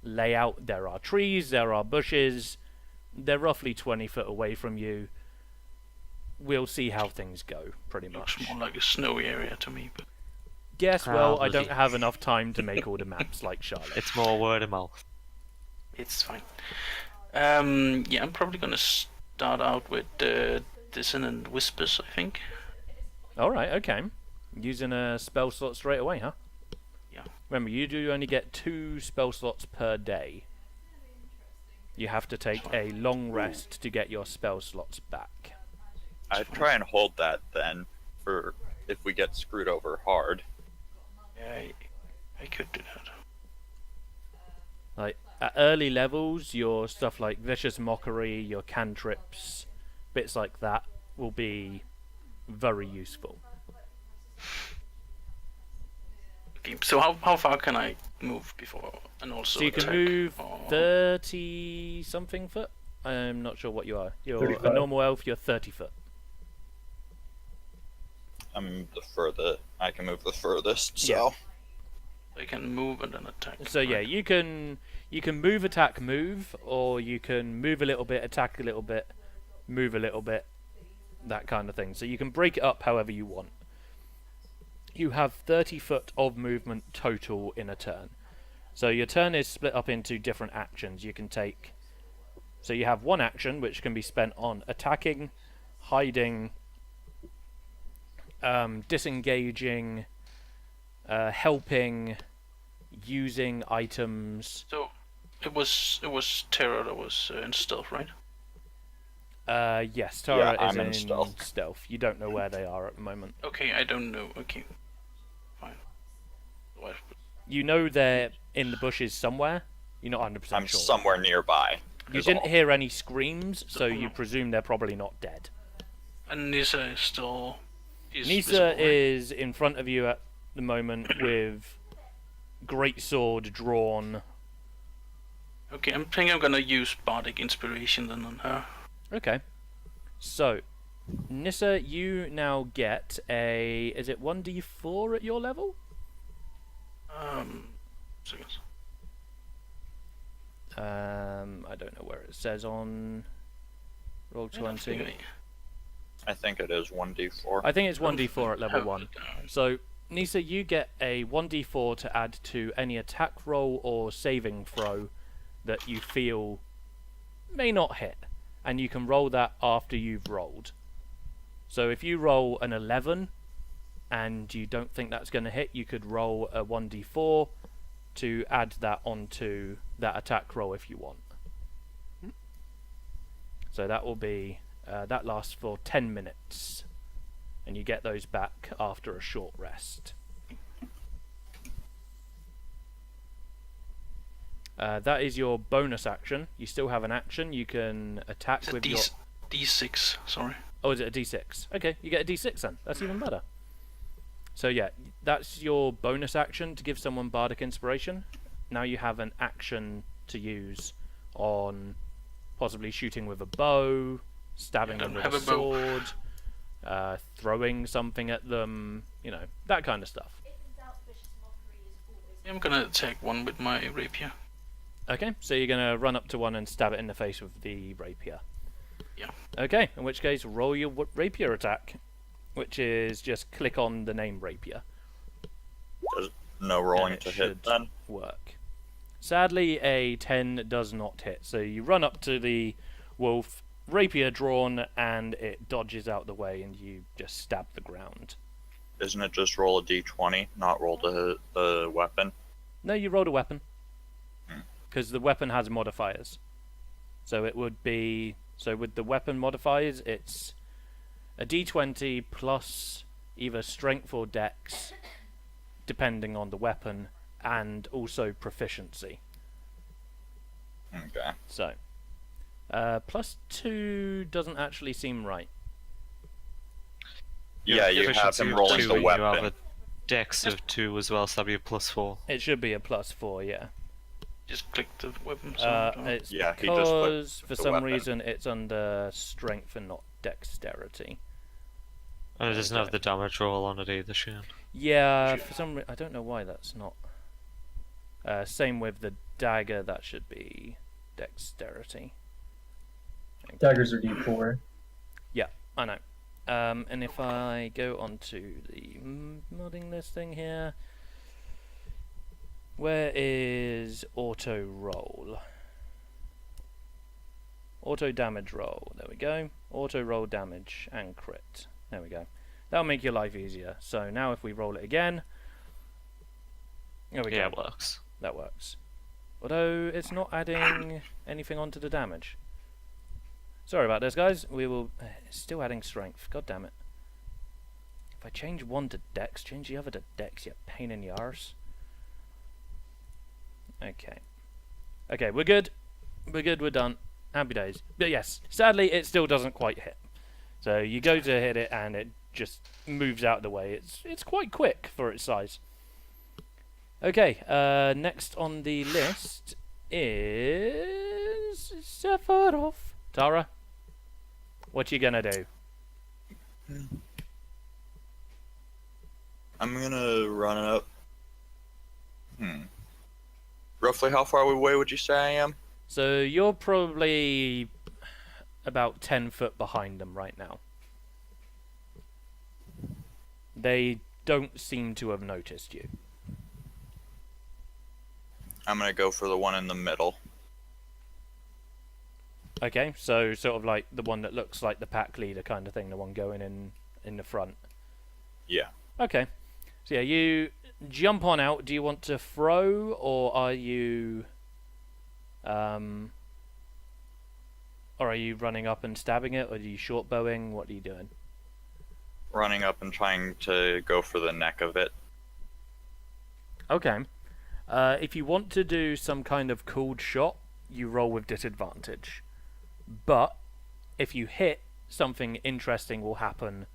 Speaker 1: layout. There are trees, there are bushes. They're roughly 20 foot away from you. We'll see how things go, pretty much.
Speaker 6: Looks more like a snowy area to me, but
Speaker 1: Yes, well, I
Speaker 3: Probably.
Speaker 1: don't have enough time to make all the maps like Charlotte.
Speaker 3: It's more word of mouth.
Speaker 6: it's fine. Yeah, I'm probably gonna start out with Dissonant Whispers, I think.
Speaker 1: Alright, okay. Using a spell slot straight away, huh?
Speaker 6: Yeah.
Speaker 1: Remember, you do only get 2 spell slots per day. You have to take a long rest to get your spell slots back.
Speaker 5: I'd try and hold that then, for if we get screwed over hard.
Speaker 6: Yeah, I could do that.
Speaker 1: Like, at early levels, your stuff like Vicious Mockery, your cantrips, bits like that will be very useful.
Speaker 6: Okay, so how far can I move before and also
Speaker 1: So you can
Speaker 6: attack?
Speaker 1: move
Speaker 6: Or-
Speaker 1: 30 something foot? I'm not sure what you are. You're
Speaker 2: 35.
Speaker 1: a normal elf, you're 30 foot.
Speaker 5: I can move the furthest, so.
Speaker 6: I can move and then attack.
Speaker 1: So yeah,
Speaker 6: right?
Speaker 1: you can move, attack, move, or you can move a little bit, attack a little bit, move a little bit, that kind of thing. So you can break it up however you want. You have 30 foot of movement total in a turn. So your turn is split up into different actions. You can take... So you have one action which can be spent on attacking, hiding, disengaging, helping, using items.
Speaker 6: So it was terror that was in stealth, right?
Speaker 1: Yes, Tara
Speaker 5: Yeah,
Speaker 1: is
Speaker 5: I'm in
Speaker 1: in
Speaker 5: stealth.
Speaker 1: You don't know where they are at the moment.
Speaker 6: Okay, I don't know. Okay, fine. What?
Speaker 1: You know they're in the bushes somewhere. You're not 100%
Speaker 5: I'm
Speaker 1: sure.
Speaker 5: somewhere nearby.
Speaker 1: You
Speaker 5: is
Speaker 1: didn't
Speaker 5: all.
Speaker 1: hear any screams, so you presume they're probably not dead.
Speaker 6: And Nisa is still.
Speaker 1: Nisa
Speaker 6: visible, right?
Speaker 1: is in front of you at the moment with great sword drawn.
Speaker 6: Okay, I'm thinking I'm gonna use bardic inspiration then on her.
Speaker 1: Okay. So, Nissa, you now get a... Is it 1d4 at your level?
Speaker 6: Seconds.
Speaker 1: I don't know where it says on Roll20.
Speaker 5: I think it is 1d4.
Speaker 1: I think it's 1d4 at level
Speaker 6: Oh,
Speaker 1: 1. So, Nisa, you get a 1d4 to add to any attack roll or saving throw that you feel may not hit. And you can roll that after you've rolled. So if you roll an 11 and you don't think that's going to hit, you could roll a 1d4 to add that onto that attack roll if you want. So that will be... that lasts for 10 minutes. And you get those back after a short rest. That is your bonus action. You still have an action. You can attack
Speaker 6: It's a
Speaker 1: with your...
Speaker 6: D6, sorry.
Speaker 1: Oh, is it a d6? Okay, you get a d6 then. That's even better. So yeah, that's your bonus action to give someone bardic inspiration. Now you have an action to use on possibly shooting with a bow, stabbing
Speaker 6: I
Speaker 1: them
Speaker 6: don't
Speaker 1: with a
Speaker 6: have a bow.
Speaker 1: sword, throwing something at them, you know, that kind of stuff.
Speaker 6: I'm gonna attack one with my rapier.
Speaker 1: Okay, so you're going to run up to one and stab it in the face with the rapier.
Speaker 6: Yeah.
Speaker 1: Okay, in which case roll your rapier attack, which is just click on the name rapier.
Speaker 5: There's no rolling
Speaker 1: it
Speaker 5: to
Speaker 1: should
Speaker 5: hit then.
Speaker 1: work. Sadly, a 10 does not hit. So you run up to the wolf, rapier drawn, and it dodges out the way, and you just stab the ground.
Speaker 5: Isn't it just roll a d20, not roll the weapon?
Speaker 1: No, you rolled a weapon. Because the weapon has modifiers. So it would be... So with the weapon modifiers, it's a d20 plus either strength or dex, depending on the weapon, and also proficiency.
Speaker 5: Okay.
Speaker 1: So, plus 2 doesn't actually seem right.
Speaker 5: Yeah, you have
Speaker 3: Proficiency
Speaker 5: him
Speaker 3: of
Speaker 5: rolling
Speaker 3: 2,
Speaker 5: the
Speaker 3: You have
Speaker 5: weapon.
Speaker 3: a dex of 2 as well, so that'd be a +4.
Speaker 1: It should be a plus 4, yeah.
Speaker 6: Just click the weapon.
Speaker 1: It's
Speaker 5: Yeah, he just put
Speaker 1: because for
Speaker 5: the
Speaker 1: some
Speaker 5: weapon.
Speaker 1: reason it's under strength and not dexterity.
Speaker 3: And it doesn't have the damage roll on it either, Shane.
Speaker 1: Yeah, for some I don't know why that's not. Same with the dagger, that should be dexterity.
Speaker 2: Daggers are D4.
Speaker 1: Yeah, I know. And if I go onto the modding this thing here, where is auto roll? Auto damage roll. There we go. Auto roll damage and crit. There we go. That'll make your life easier. So now if we roll it again, there we
Speaker 3: Yeah,
Speaker 1: go.
Speaker 3: it works.
Speaker 1: That works. Although it's not adding anything onto the damage. Sorry about this, guys. We will... it's still adding strength. God damn it. If I change one to dex, change the other to dex, you pain in the arse. Okay. Okay, we're good. We're good, we're done. Happy days. But yes, sadly it still doesn't quite hit. So you go to hit it and it just moves out of the way. It's quite quick for its size. Okay, next on the list is Sephiroth. Tara, what you gonna do?
Speaker 5: I'm gonna run up. Roughly how far away would you say I am?
Speaker 1: So you're probably about 10 foot behind them right now. They don't seem to have noticed you.
Speaker 5: I'm gonna go for the one in the middle.
Speaker 1: Okay, so sort of like the one that looks like the pack leader kind of thing, the one going in the front.
Speaker 5: Yeah.
Speaker 1: Okay. So yeah, you jump on out. Do you want to throw, or are you running up and stabbing it, or are you short bowing? What are you doing?
Speaker 5: Running up and trying to go for the neck of it.
Speaker 1: Okay. If you want to do some kind of cooled shot, you roll with disadvantage. But if you hit, something interesting will happen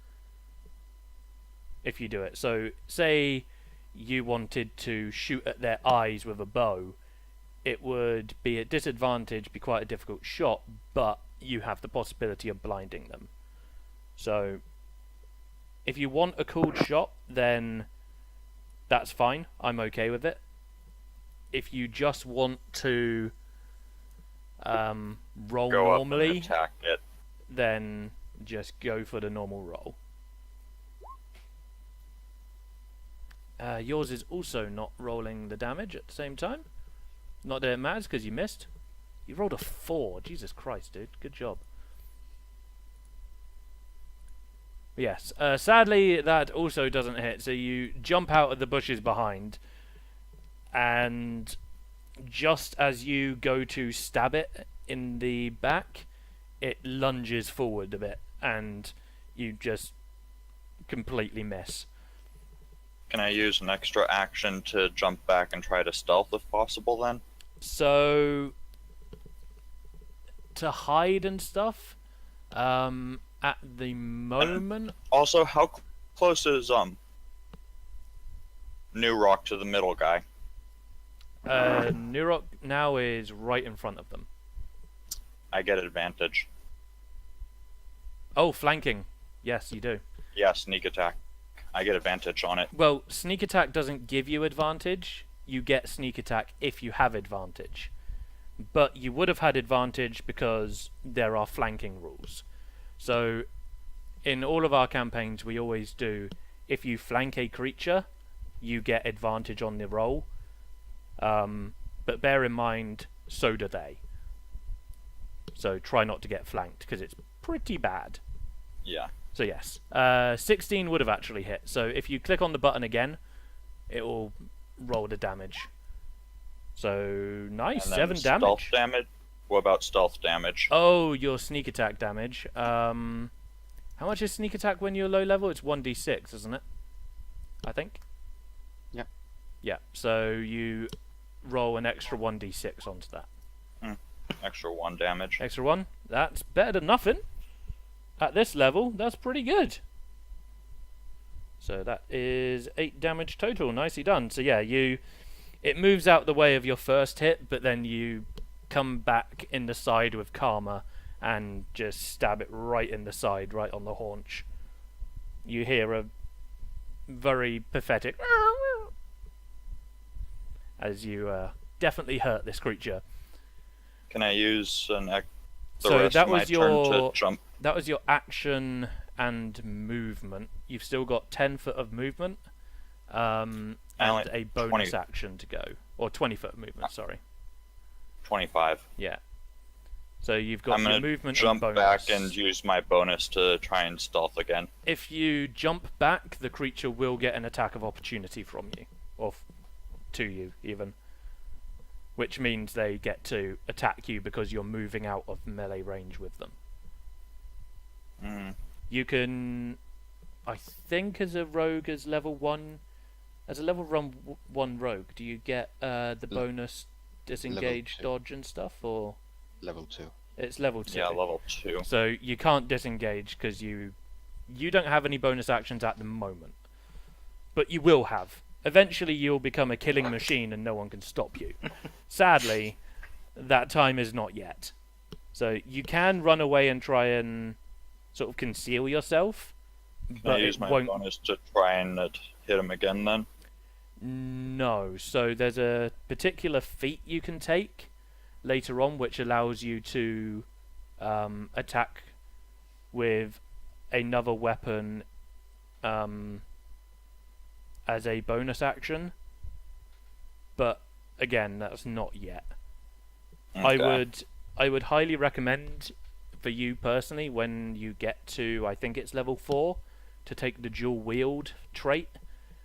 Speaker 1: if you do it. So, say you wanted to shoot at their eyes with a bow, it would be at disadvantage, be quite a difficult shot, but you have the possibility of blinding them. So, if you want a cooled shot, then that's fine. I'm okay with it. If you just want to roll
Speaker 5: Go up
Speaker 1: normally,
Speaker 5: and attack it.
Speaker 1: then just go for the normal roll. Yours is also not rolling the damage at the same time. Not that it matters because you missed. You rolled a 4. Jesus Christ, dude. Good job. Yes. Sadly, that also doesn't hit. So you jump out of the bushes behind, and just as you go to stab it in the back, it lunges forward a bit, and you just completely miss.
Speaker 5: Can I use an extra action to jump back and try to stealth if possible then?
Speaker 1: So, to hide and stuff, at the moment...
Speaker 5: Also, how close is New Rock to the middle guy?
Speaker 1: New Rock now is right in front of them.
Speaker 5: I get advantage.
Speaker 1: Oh, flanking. Yes, you do.
Speaker 5: Yeah, sneak attack. I get advantage on it.
Speaker 1: Well, sneak attack doesn't give you advantage. You get sneak attack if you have advantage. But you would have had advantage because there are flanking rules. So, in all of our campaigns, we always do, if you flank a creature, you get advantage on the roll. But bear in mind, so do they. So try not to get flanked, because it's pretty bad.
Speaker 5: Yeah.
Speaker 1: So yes, 16 would have actually hit. So if you click on the button again, it will roll the damage. So nice,
Speaker 5: And then
Speaker 1: 7
Speaker 5: stealth
Speaker 1: damage.
Speaker 5: damage. What about stealth damage?
Speaker 1: Oh, your sneak attack damage. How much is sneak attack when you're low level? It's 1d6, isn't it? I think.
Speaker 4: Yeah.
Speaker 1: Yeah. So you roll an extra 1d6 onto that.
Speaker 5: Extra 1 damage.
Speaker 1: Extra 1. That's better than nothing. At this level, that's pretty good. So that is 8 damage total. Nicely done. So yeah, it moves out the way of your first hit, but then you come back in the side with Karma and just stab it right in the side, right on the haunch. You hear a very pathetic as you definitely hurt this creature.
Speaker 5: Can I use the
Speaker 1: So
Speaker 5: rest
Speaker 1: that
Speaker 5: of my
Speaker 1: was
Speaker 5: turn to
Speaker 1: your
Speaker 5: jump?
Speaker 1: that was your action and movement. You've still got 10 foot of movement, and
Speaker 5: only
Speaker 1: a bonus
Speaker 5: 20.
Speaker 1: action to go, or 20 foot of movement. Sorry.
Speaker 5: 25.
Speaker 1: Yeah. So you've got
Speaker 5: I'm
Speaker 1: your
Speaker 5: gonna
Speaker 1: movement
Speaker 5: jump
Speaker 1: and bonus.
Speaker 5: back and use my bonus to try and stealth again.
Speaker 1: If you jump back, the creature will get an attack of opportunity from you, or to you even. which means they get to attack you because you're moving out of melee range with them. You can, I think, as a rogue, as level 1, as a level 1 rogue, do you get the bonus disengage, dodge and stuff, or?
Speaker 4: Level 2.
Speaker 1: It's level 2.
Speaker 5: Yeah, level 2.
Speaker 1: So you can't disengage because you don't have any bonus actions at the moment. But you will have. Eventually you'll become a killing machine and no one can stop you. Sadly, that time is not yet. So you can run away and try and sort of conceal yourself.
Speaker 5: Can I use my bonus to try and hit him again then?
Speaker 1: No. So there's a particular feat you can take later on which allows you to attack with another weapon as a bonus action. But again, that's not yet.
Speaker 5: Okay.
Speaker 1: I would highly recommend for you personally when you get to, I think it's level 4, to take the dual wield trait,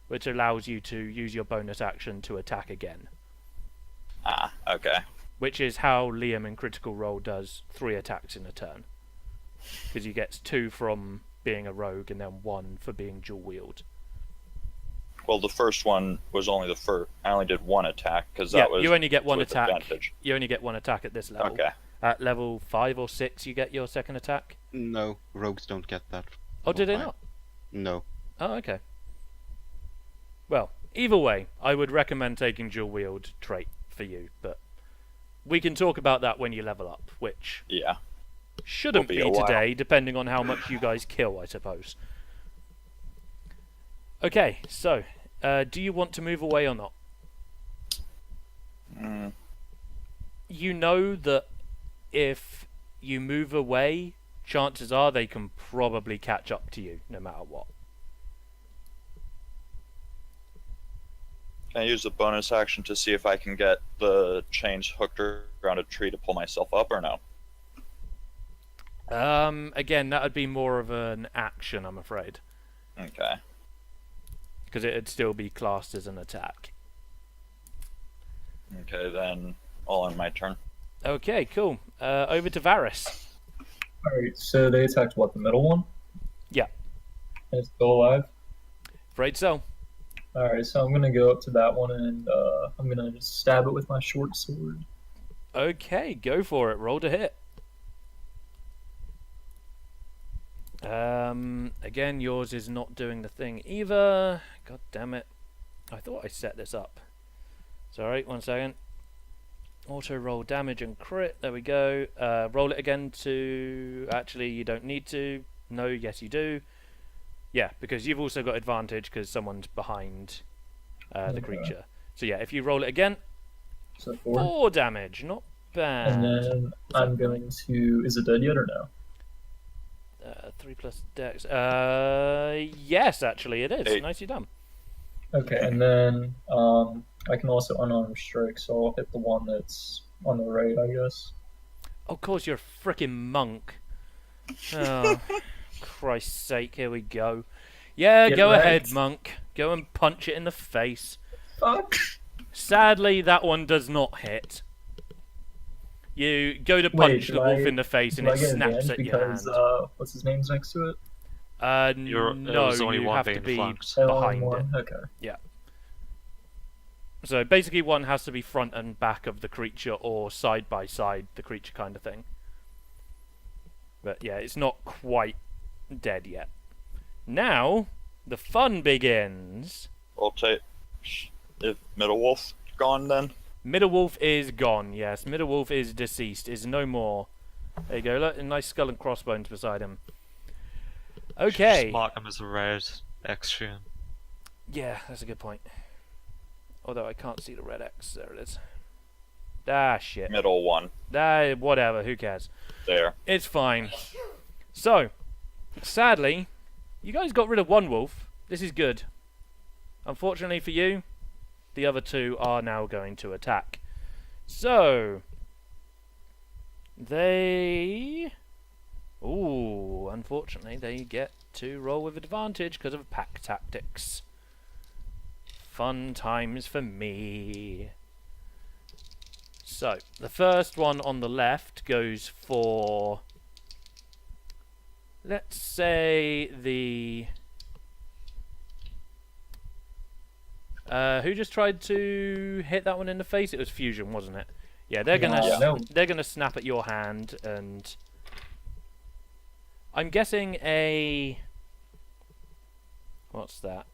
Speaker 1: which allows you to use your bonus action to attack again.
Speaker 5: Ah, okay.
Speaker 1: Which is how Liam in Critical Role does 3 attacks in a turn. Because he gets 2 from being a rogue and then 1 for being dual wield.
Speaker 5: Well, the first one was only the first. I only did 1 attack because that was
Speaker 1: you only get 1
Speaker 5: with
Speaker 1: attack.
Speaker 5: advantage.
Speaker 1: You only get 1 attack at this level.
Speaker 5: Okay.
Speaker 1: At level 5 or 6, you get your second attack.
Speaker 4: No, rogues don't get that.
Speaker 1: Oh, did they
Speaker 4: Fine.
Speaker 1: not?
Speaker 4: No.
Speaker 1: Oh, okay. Well, either way, I would recommend taking dual wield trait for you, but we can talk about that when you level up, which
Speaker 5: Yeah.
Speaker 1: shouldn't
Speaker 5: Will
Speaker 1: be
Speaker 5: be a while.
Speaker 1: today, depending on how much you guys kill, I suppose. Okay, so, do you want to move away or not? You know that if you move away, chances are they can probably catch up to you, no matter what.
Speaker 5: Can I use the bonus action to see if I can get the chains hooked around a tree to pull myself up, or no?
Speaker 1: Again, that would be more of an action, I'm afraid.
Speaker 5: Okay.
Speaker 1: Because it'd still be classed as an attack.
Speaker 5: Okay, then all on my turn.
Speaker 1: Okay, cool. Over to Varys.
Speaker 2: Alright, so they attacked what, the middle one?
Speaker 1: Yeah.
Speaker 2: And it's still alive?
Speaker 1: Afraid so.
Speaker 2: Alright, so I'm gonna go up to that one and I'm gonna just stab it with my short sword.
Speaker 1: Okay, go for it. Roll to hit. Again, yours is not doing the thing either. God damn it. I thought I set this up. Sorry, 1 second. Auto roll damage and crit. There we go. Roll it again to... Actually, you don't need to. No, yes you do. Yeah, because you've also got advantage because someone's behind the creature. So yeah, if you roll it again,
Speaker 2: So 4.
Speaker 1: 4 damage. Not bad.
Speaker 2: And then I'm going to... Is it dead yet or no?
Speaker 1: 3 plus dex. Yes, actually it is.
Speaker 5: 8.
Speaker 1: Nicely done.
Speaker 2: Okay, and then I can also unarmed strike, so I'll hit the one that's on the right, I guess.
Speaker 1: Of course, you're a frickin' monk. Oh, Christ's sake, here we go. Yeah,
Speaker 2: Get
Speaker 1: go
Speaker 2: wrecked.
Speaker 1: ahead, monk. Go and punch it in the face.
Speaker 2: Fuck!
Speaker 1: Sadly, that one does not hit. You go to punch the wolf in the face and
Speaker 2: Do I
Speaker 1: it
Speaker 2: get
Speaker 1: snaps
Speaker 2: advantage
Speaker 1: at your
Speaker 2: because,
Speaker 1: hand.
Speaker 2: what's his name's next to it?
Speaker 1: No,
Speaker 3: there's only
Speaker 1: you
Speaker 3: one
Speaker 1: have to
Speaker 3: being
Speaker 1: be
Speaker 3: flanked.
Speaker 1: behind it.
Speaker 2: One? Okay.
Speaker 1: So basically one has to be front and back of the creature or side by side the creature kind of thing. But yeah, it's not quite dead yet. Now, the fun begins.
Speaker 5: I'll take. If Middle Wolf gone then?
Speaker 1: Middle Wolf is gone, yes. Middle Wolf is deceased, is no more. There you go, look, a nice skull and crossbones beside him. Okay.
Speaker 3: Just mark him as a red extreme.
Speaker 1: Yeah, that's a good point. Although I can't see the red X. There it is. Ah, shit.
Speaker 5: Middle one.
Speaker 1: Ah, whatever, who cares?
Speaker 5: There.
Speaker 1: It's fine. So, sadly, you guys got rid of one wolf. This is good. Unfortunately for you, the other 2 are now going to attack. So, they... Ooh, unfortunately, they get to roll with advantage because of pack tactics. Fun times for me. So, the first one on the left goes for... Let's say the... who just tried to hit that one in the face? It was Fusion, wasn't it? Yeah, they're gonna snap at your hand, and I'm guessing a... What's that?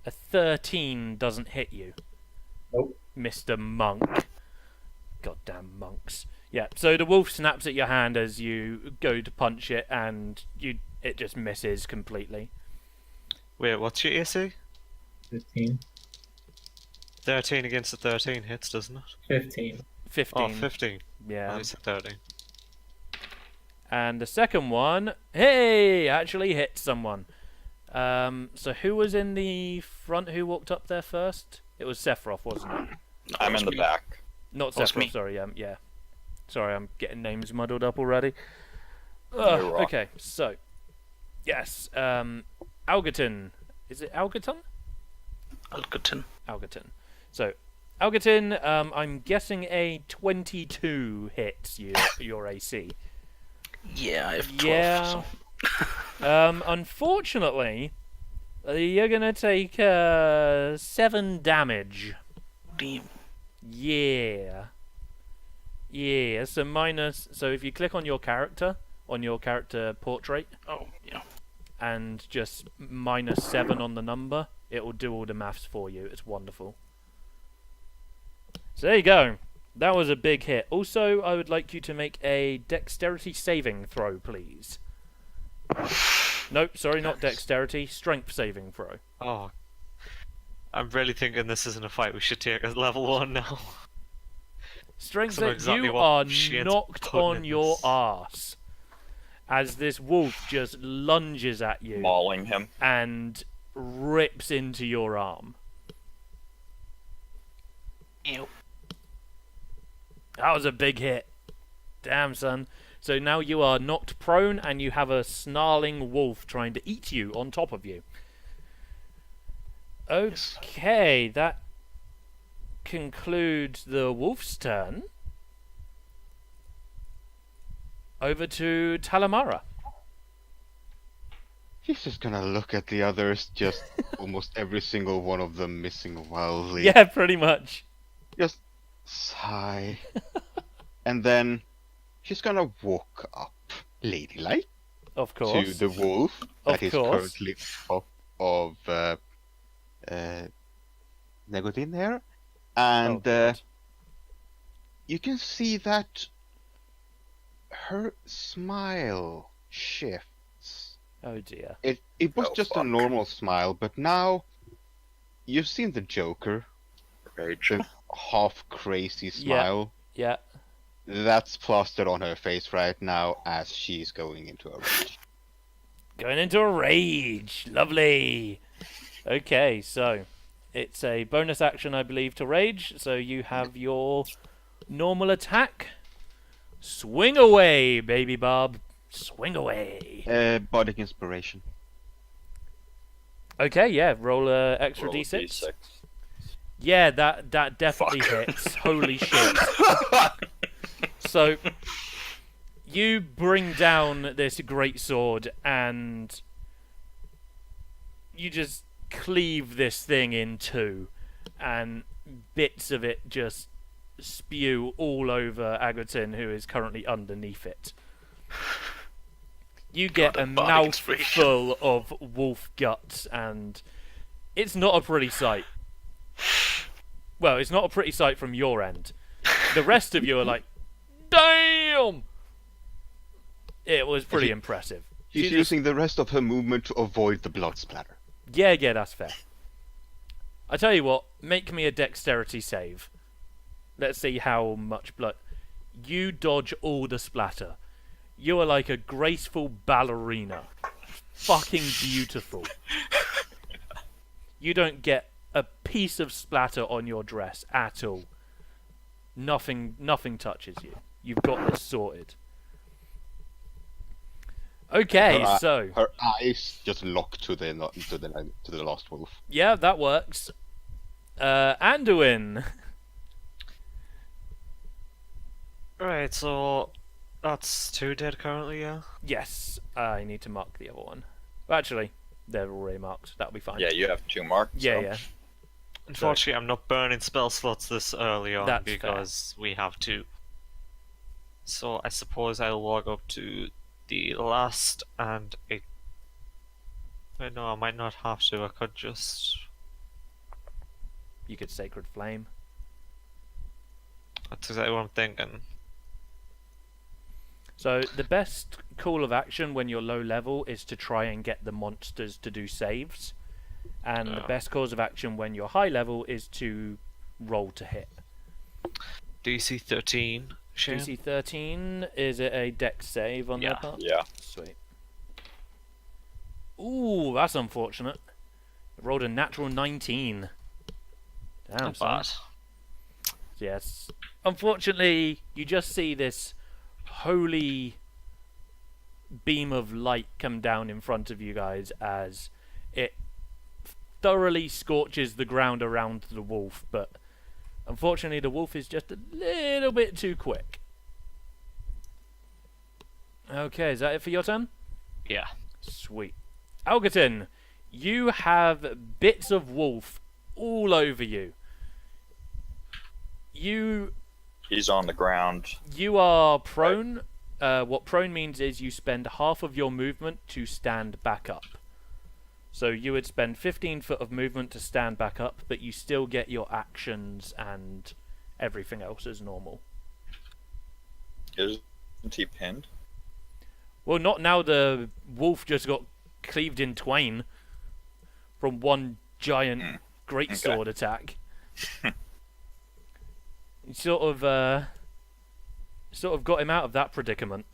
Speaker 1: A 13 doesn't hit you.
Speaker 2: Nope.
Speaker 1: Mr. Monk. Goddamn monks. Yeah, so the wolf snaps at your hand as you go to punch it, and it just misses completely.
Speaker 3: Wait, what's your AC?
Speaker 2: 15.
Speaker 3: 13 against the 13 hits, doesn't it?
Speaker 2: 15.
Speaker 1: 15.
Speaker 3: Oh, 15.
Speaker 1: Yeah.
Speaker 3: I said 13.
Speaker 1: And the second one, hey, actually hit someone. So who was in the front who walked up there first? It was Sephiroth, wasn't it?
Speaker 5: I'm in the back.
Speaker 1: Not
Speaker 6: That was me.
Speaker 1: Sephiroth, sorry, yeah. Sorry, I'm getting names muddled up already.
Speaker 5: You're wrong.
Speaker 1: Okay, so, yes, Algerton. Is it Algerton? Algerton. So, Algerton, I'm guessing a 22 hits your AC.
Speaker 6: Yeah, I have 12.
Speaker 1: Yeah.
Speaker 6: So.
Speaker 1: Unfortunately, you're gonna take 7 damage.
Speaker 6: Damn.
Speaker 1: Yeah. Yeah, so minus... So if you click on your character portrait,
Speaker 6: Oh, yeah.
Speaker 1: and just minus 7 on the number, it will do all the maths for you. It's wonderful. So there you go. That was a big hit. Also, I would like you to make a dexterity saving throw, please. Nope, sorry, not dexterity. Strength saving throw.
Speaker 3: Oh. I'm really thinking this isn't a fight we should take as level 1 now.
Speaker 1: Strength
Speaker 3: I know
Speaker 1: save.
Speaker 3: exactly
Speaker 1: You
Speaker 3: what
Speaker 1: are
Speaker 3: shit's
Speaker 1: knocked
Speaker 3: putting
Speaker 1: on
Speaker 3: in
Speaker 1: your
Speaker 3: this.
Speaker 1: arse as this wolf just lunges at you
Speaker 5: Mauling him.
Speaker 1: and rips into your arm.
Speaker 6: Ew.
Speaker 1: That was a big hit. Damn, son. So now you are knocked prone and you have a snarling wolf trying to eat you on top of you. Okay, that concludes the wolf's turn. Over to Talamara.
Speaker 4: He's just gonna look at the others, just almost every single one of them missing wildly.
Speaker 1: Yeah, pretty much.
Speaker 4: Just sigh. And then she's gonna walk up, ladylike,
Speaker 1: Of course.
Speaker 4: to the wolf
Speaker 1: Of
Speaker 4: that is
Speaker 1: course.
Speaker 4: currently top of Negodin there. And
Speaker 1: God.
Speaker 4: you can see that her smile shifts.
Speaker 1: Oh dear.
Speaker 4: It was
Speaker 5: Oh,
Speaker 4: just a
Speaker 5: fuck.
Speaker 4: normal smile, but now you've seen the Joker,
Speaker 5: Rage.
Speaker 4: the half crazy smile.
Speaker 1: Yeah.
Speaker 4: That's plastered on her face right now as she's going into a rage.
Speaker 1: Going into a rage. Lovely. Okay, so it's a bonus action, I believe, to rage. So you have your normal attack. Swing away, baby Bob. Swing away.
Speaker 4: Bardic inspiration.
Speaker 1: Okay, yeah. Roll a extra
Speaker 5: Roll a
Speaker 1: d6.
Speaker 5: D6.
Speaker 1: Yeah, that definitely
Speaker 5: Fuck.
Speaker 1: hits. Holy shit. So you bring down this great sword and you just cleave this thing in two, and bits of it just spew all over Agaton, who is currently underneath it. You get
Speaker 6: God,
Speaker 1: a
Speaker 6: a bardic inspiration.
Speaker 1: mouthful of wolf guts, and it's not a pretty sight. Well, it's not a pretty sight from your end. The rest of you are like, damn! It was pretty impressive.
Speaker 4: She's
Speaker 1: She just-
Speaker 4: using the rest of her movement to avoid the blood splatter.
Speaker 1: Yeah, that's fair. I tell you what, make me a dexterity save. Let's see how much blood. You dodge all the splatter. You are like a graceful ballerina. Fucking beautiful. You don't get a piece of splatter on your dress at all. Nothing touches you. You've got this sorted. Okay,
Speaker 4: Her eye-
Speaker 1: so
Speaker 4: Her eyes just lock to the last wolf.
Speaker 1: yeah, that works. Anduin.
Speaker 3: Right, so that's 2 dead currently, yeah?
Speaker 1: Yes, I need to mark the other one. Well, actually, they're already marked. That'll be fine.
Speaker 5: Yeah, you have 2 marked.
Speaker 1: Yeah,
Speaker 5: so.
Speaker 1: yeah.
Speaker 3: Unfortunately, I'm not burning spell slots this early on
Speaker 1: That's
Speaker 3: because we have 2. So I suppose I'll walk up to the last and it. Wait, no, I might not have to. I could just.
Speaker 1: You could Sacred Flame.
Speaker 3: That's exactly what I'm thinking.
Speaker 1: So the best call of action when you're low level is to try and get the monsters to do saves. And the best course of action when you're high level is to roll to hit.
Speaker 3: DC 13. Shane?
Speaker 1: DC 13, is it a dex save on their
Speaker 3: Yeah.
Speaker 1: part?
Speaker 5: Yeah.
Speaker 1: Sweet. Ooh, that's unfortunate. I rolled a natural 19. Damn,
Speaker 3: Not
Speaker 1: son.
Speaker 3: bad.
Speaker 1: Yes. Unfortunately, you just see this holy beam of light come down in front of you guys as it thoroughly scorches the ground around the wolf, but unfortunately the wolf is just a little bit too quick. Okay, is that it for your turn?
Speaker 3: Yeah.
Speaker 1: Sweet. Algerton, you have bits of wolf all over you.
Speaker 5: He's on the ground.
Speaker 1: You are prone. What prone means is you spend half of your movement to stand back up. So you would spend 15 foot of movement to stand back up, but you still get your actions and everything else as normal.
Speaker 5: Isn't he pinned?
Speaker 1: Well, not now the wolf just got cleaved in twain from one giant greatsword attack. You sort of got him out of that predicament.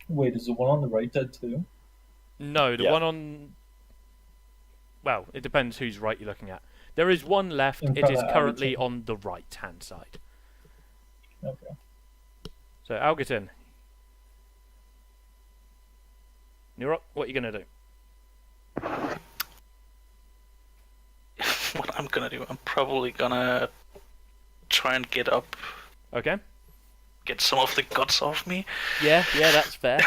Speaker 2: Wait, is the one on the right dead too?
Speaker 1: No, the
Speaker 5: Yeah.
Speaker 1: one on... Well, it depends whose right you're looking at. There is one left.
Speaker 2: In
Speaker 1: It
Speaker 2: front
Speaker 1: is
Speaker 2: of
Speaker 1: currently
Speaker 2: Algerton.
Speaker 1: on the right-hand side.
Speaker 2: Okay.
Speaker 1: So, Algerton. You're up. What are you going to do?
Speaker 6: What I'm gonna do, I'm probably gonna try and get up,
Speaker 1: Okay.
Speaker 6: get some of the guts off me,
Speaker 1: Yeah, that's fair.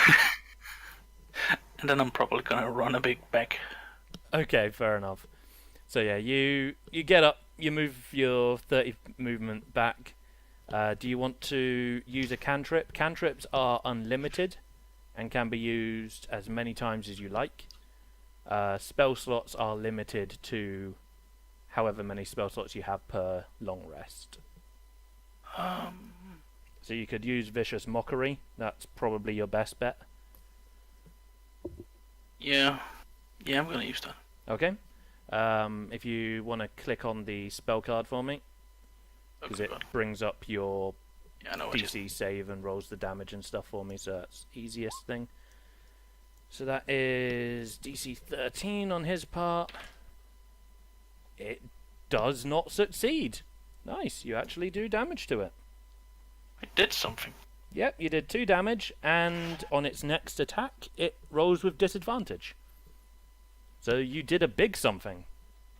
Speaker 6: and then I'm probably gonna run a bit back.
Speaker 1: Okay, fair enough. So yeah, you get up, you move your 30 movement back. Do you want to use a cantrip? Cantrips are unlimited and can be used as many times as you like. Spell slots are limited to however many spell slots you have per long rest. So you could use Vicious Mockery. That's probably your best bet.
Speaker 6: Yeah, I'm gonna use that.
Speaker 1: Okay. If you want to click on the spell card for me, because
Speaker 6: Okay,
Speaker 1: it brings up your
Speaker 6: yeah, I know what you
Speaker 1: DC save and rolls the damage and stuff for me, so that's easiest thing. So that is DC 13 on his part. It does not succeed. Nice, you actually do damage to it.
Speaker 6: I did something.
Speaker 1: Yep, you did 2 damage, and on its next attack, it rolls with disadvantage. So you did a big something.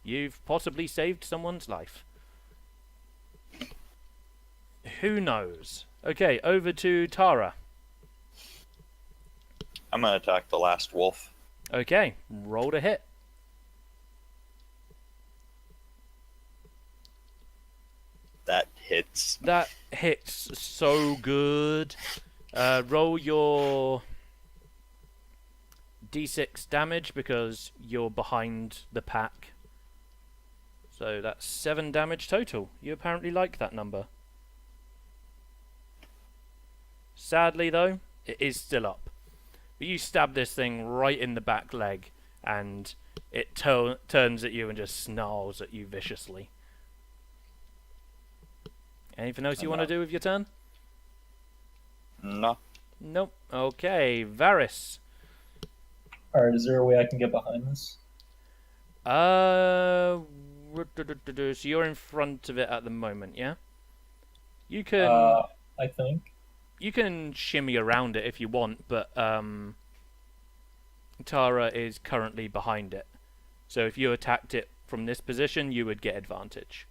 Speaker 1: You've possibly saved someone's life. Who knows? Okay, over to Tara.
Speaker 5: I'm gonna attack the last wolf.
Speaker 1: Okay, roll to hit.
Speaker 5: That hits.
Speaker 1: That hits so good. Roll your d6 damage because you're behind the pack. So that's 7 damage total. You apparently like that number. Sadly though, it is still up. But you stab this thing right in the back leg and it turns at you and just snarls at you viciously. Anything else you want to do with your turn?
Speaker 5: No.
Speaker 1: Nope. Okay, Varys.
Speaker 2: Alright, is there a way I can get behind this?
Speaker 1: So you're in front of it at the moment, yeah? You can
Speaker 2: I think.
Speaker 1: you can shimmy around it if you want, but Tara is currently behind it. So if you attacked it from this position, you would get advantage.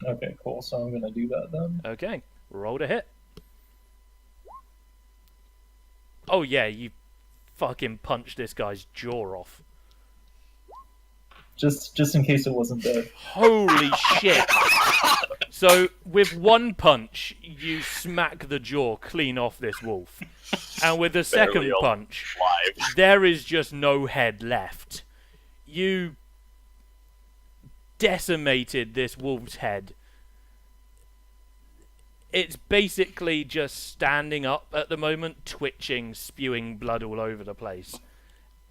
Speaker 2: Okay, cool. So I'm gonna do that then.
Speaker 1: Okay, roll to hit. Oh yeah, you fucking punched this guy's jaw off.
Speaker 2: Just in case it wasn't there.
Speaker 1: Holy shit! So, with one punch, you smack the jaw clean off this wolf. And with the second
Speaker 5: Barely
Speaker 1: punch,
Speaker 5: alive.
Speaker 1: there is just no head left. You decimated this wolf's head. It's basically just standing up at the moment, twitching, spewing blood all over the place.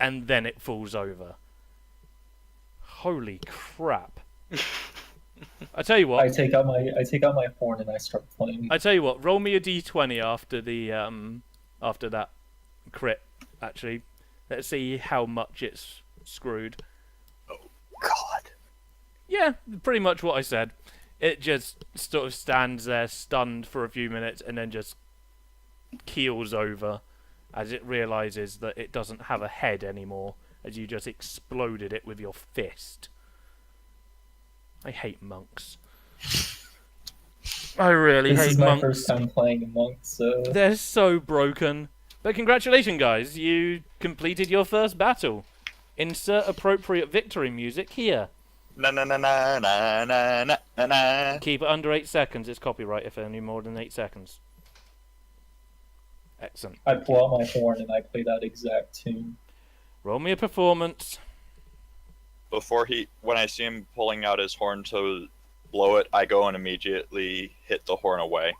Speaker 1: And then it falls over. Holy crap. I tell you what.
Speaker 2: I take out my horn and I start playing.
Speaker 1: I tell you what, roll me a d20 after the after that crit, actually. Let's see how much it's screwed.
Speaker 5: God.
Speaker 1: Yeah, pretty much what I said. It just sort of stands there stunned for a few minutes and then just keels over as it realizes that it doesn't have a head anymore, as you just exploded it with your fist. I hate monks. I really
Speaker 2: This
Speaker 1: hate
Speaker 2: is my
Speaker 1: monks.
Speaker 2: first time playing a monk, so
Speaker 1: They're so broken. But congratulations, guys. You completed your first battle. Insert appropriate victory music here.
Speaker 5: Na na na na na na na na na.
Speaker 1: Keep it under 8 seconds. It's copyright if any more than 8 seconds. Excellent.
Speaker 2: I pull out my horn and I play that exact tune.
Speaker 1: Roll me a performance.
Speaker 5: When I see him pulling out his horn to blow it, I go and immediately hit the horn away.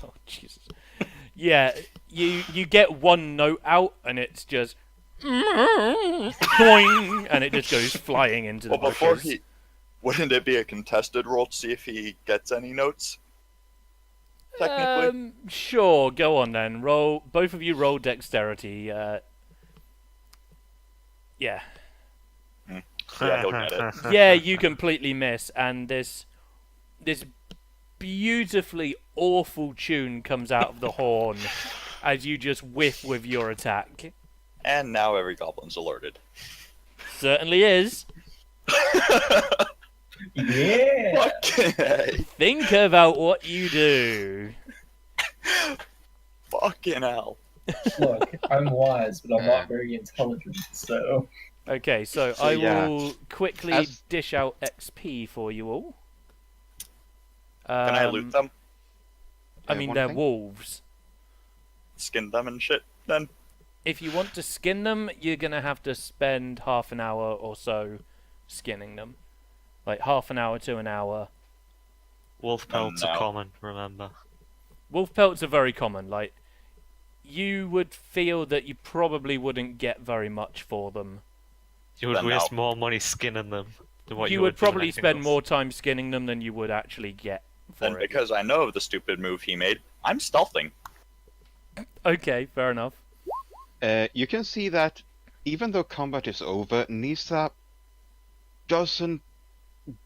Speaker 1: Oh, Jesus. Yeah, you get one note out and it's just... boing, and it just goes flying into the bushes.
Speaker 5: Wouldn't it be a contested roll to see if he gets any notes? Technically.
Speaker 1: Sure, go on then. Roll. Both of you roll dexterity. Yeah.
Speaker 5: Yeah, he'll get it.
Speaker 1: Yeah, you completely miss, and this beautifully awful tune comes out of the horn as you just whiff with your attack.
Speaker 5: And now every goblin's alerted.
Speaker 1: Certainly is.
Speaker 2: Yeah!
Speaker 5: Okay.
Speaker 1: Think about what you do.
Speaker 5: Fucking hell.
Speaker 2: Look, I'm wise, but I'm not very intelligent, so...
Speaker 1: Okay, so
Speaker 4: So,
Speaker 1: I
Speaker 4: yeah.
Speaker 1: will quickly
Speaker 4: As-
Speaker 1: dish out XP for you all.
Speaker 5: Can I loot them?
Speaker 1: I mean,
Speaker 4: one
Speaker 1: they're
Speaker 4: thing?
Speaker 1: wolves.
Speaker 5: Skin them and shit, then?
Speaker 1: If you want to skin them, you're going to have to spend half an hour or so skinning them. Like half an hour to an hour.
Speaker 3: Wolf pelts
Speaker 5: no.
Speaker 3: are common, remember.
Speaker 1: Wolf pelts are very common. Like, you would feel that you probably wouldn't get very much for them.
Speaker 3: You would
Speaker 5: Then
Speaker 3: waste
Speaker 5: no.
Speaker 3: more money skinning them than what
Speaker 1: You
Speaker 3: would
Speaker 1: would
Speaker 3: do with
Speaker 1: probably
Speaker 3: anything
Speaker 1: spend
Speaker 3: else.
Speaker 1: more time skinning them than you would actually get for
Speaker 5: And
Speaker 1: it.
Speaker 5: because I know of the stupid move he made, I'm stealthing.
Speaker 1: Okay, fair enough.
Speaker 4: You can see that even though combat is over, Nisa doesn't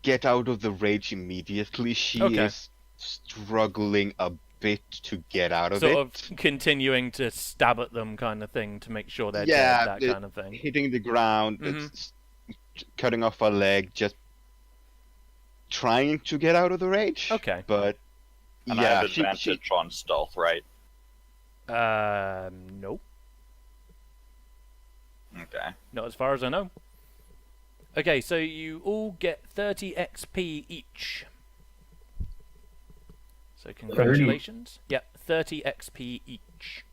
Speaker 4: get out of the rage immediately. She
Speaker 1: Okay.
Speaker 4: is struggling a bit to get out of
Speaker 1: Sort
Speaker 4: it.
Speaker 1: of continuing to stab at them kind of thing to make sure they're
Speaker 4: Yeah,
Speaker 1: dead, that kind of thing.
Speaker 4: Hitting the ground,
Speaker 1: Mhm.
Speaker 4: it's cutting off her leg, just trying to get out of the rage.
Speaker 1: Okay.
Speaker 4: But
Speaker 5: And I
Speaker 4: yeah,
Speaker 5: have advantage on stealth, right?
Speaker 1: Nope.
Speaker 5: Okay.
Speaker 1: Not as far as I know. Okay, so you all get 30 XP each. So congratulations. Yep, 30 XP each.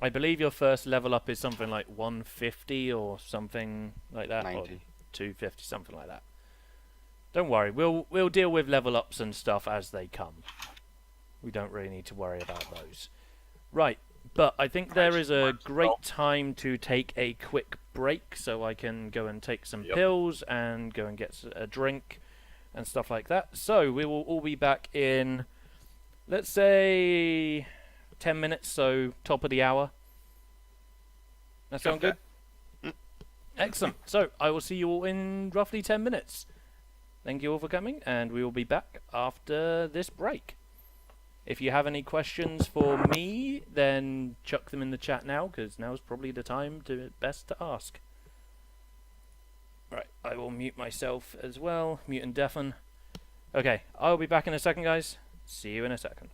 Speaker 1: I believe your first level up is something like 150 or something like that. Or
Speaker 4: 90.
Speaker 1: 250, something like that. Don't worry, we'll deal with level ups and stuff as they come. We don't really need to worry about those. Right, but I think there is a great time to take a quick break so I can go and take some
Speaker 5: Yep.
Speaker 1: pills and go and get a drink and stuff like that. So we will all be back in, let's say, 10 minutes, so top of the hour. That sound
Speaker 5: Okay.
Speaker 1: good? Excellent. So I will see you all in roughly 10 minutes. Thank you all for coming, and we will be back after this break. If you have any questions for me, then chuck them in the chat now, because now's probably the time best to ask. Right, I will mute myself as well. Mute and deafen. Okay, I'll be back in a second, guys. See you in a second.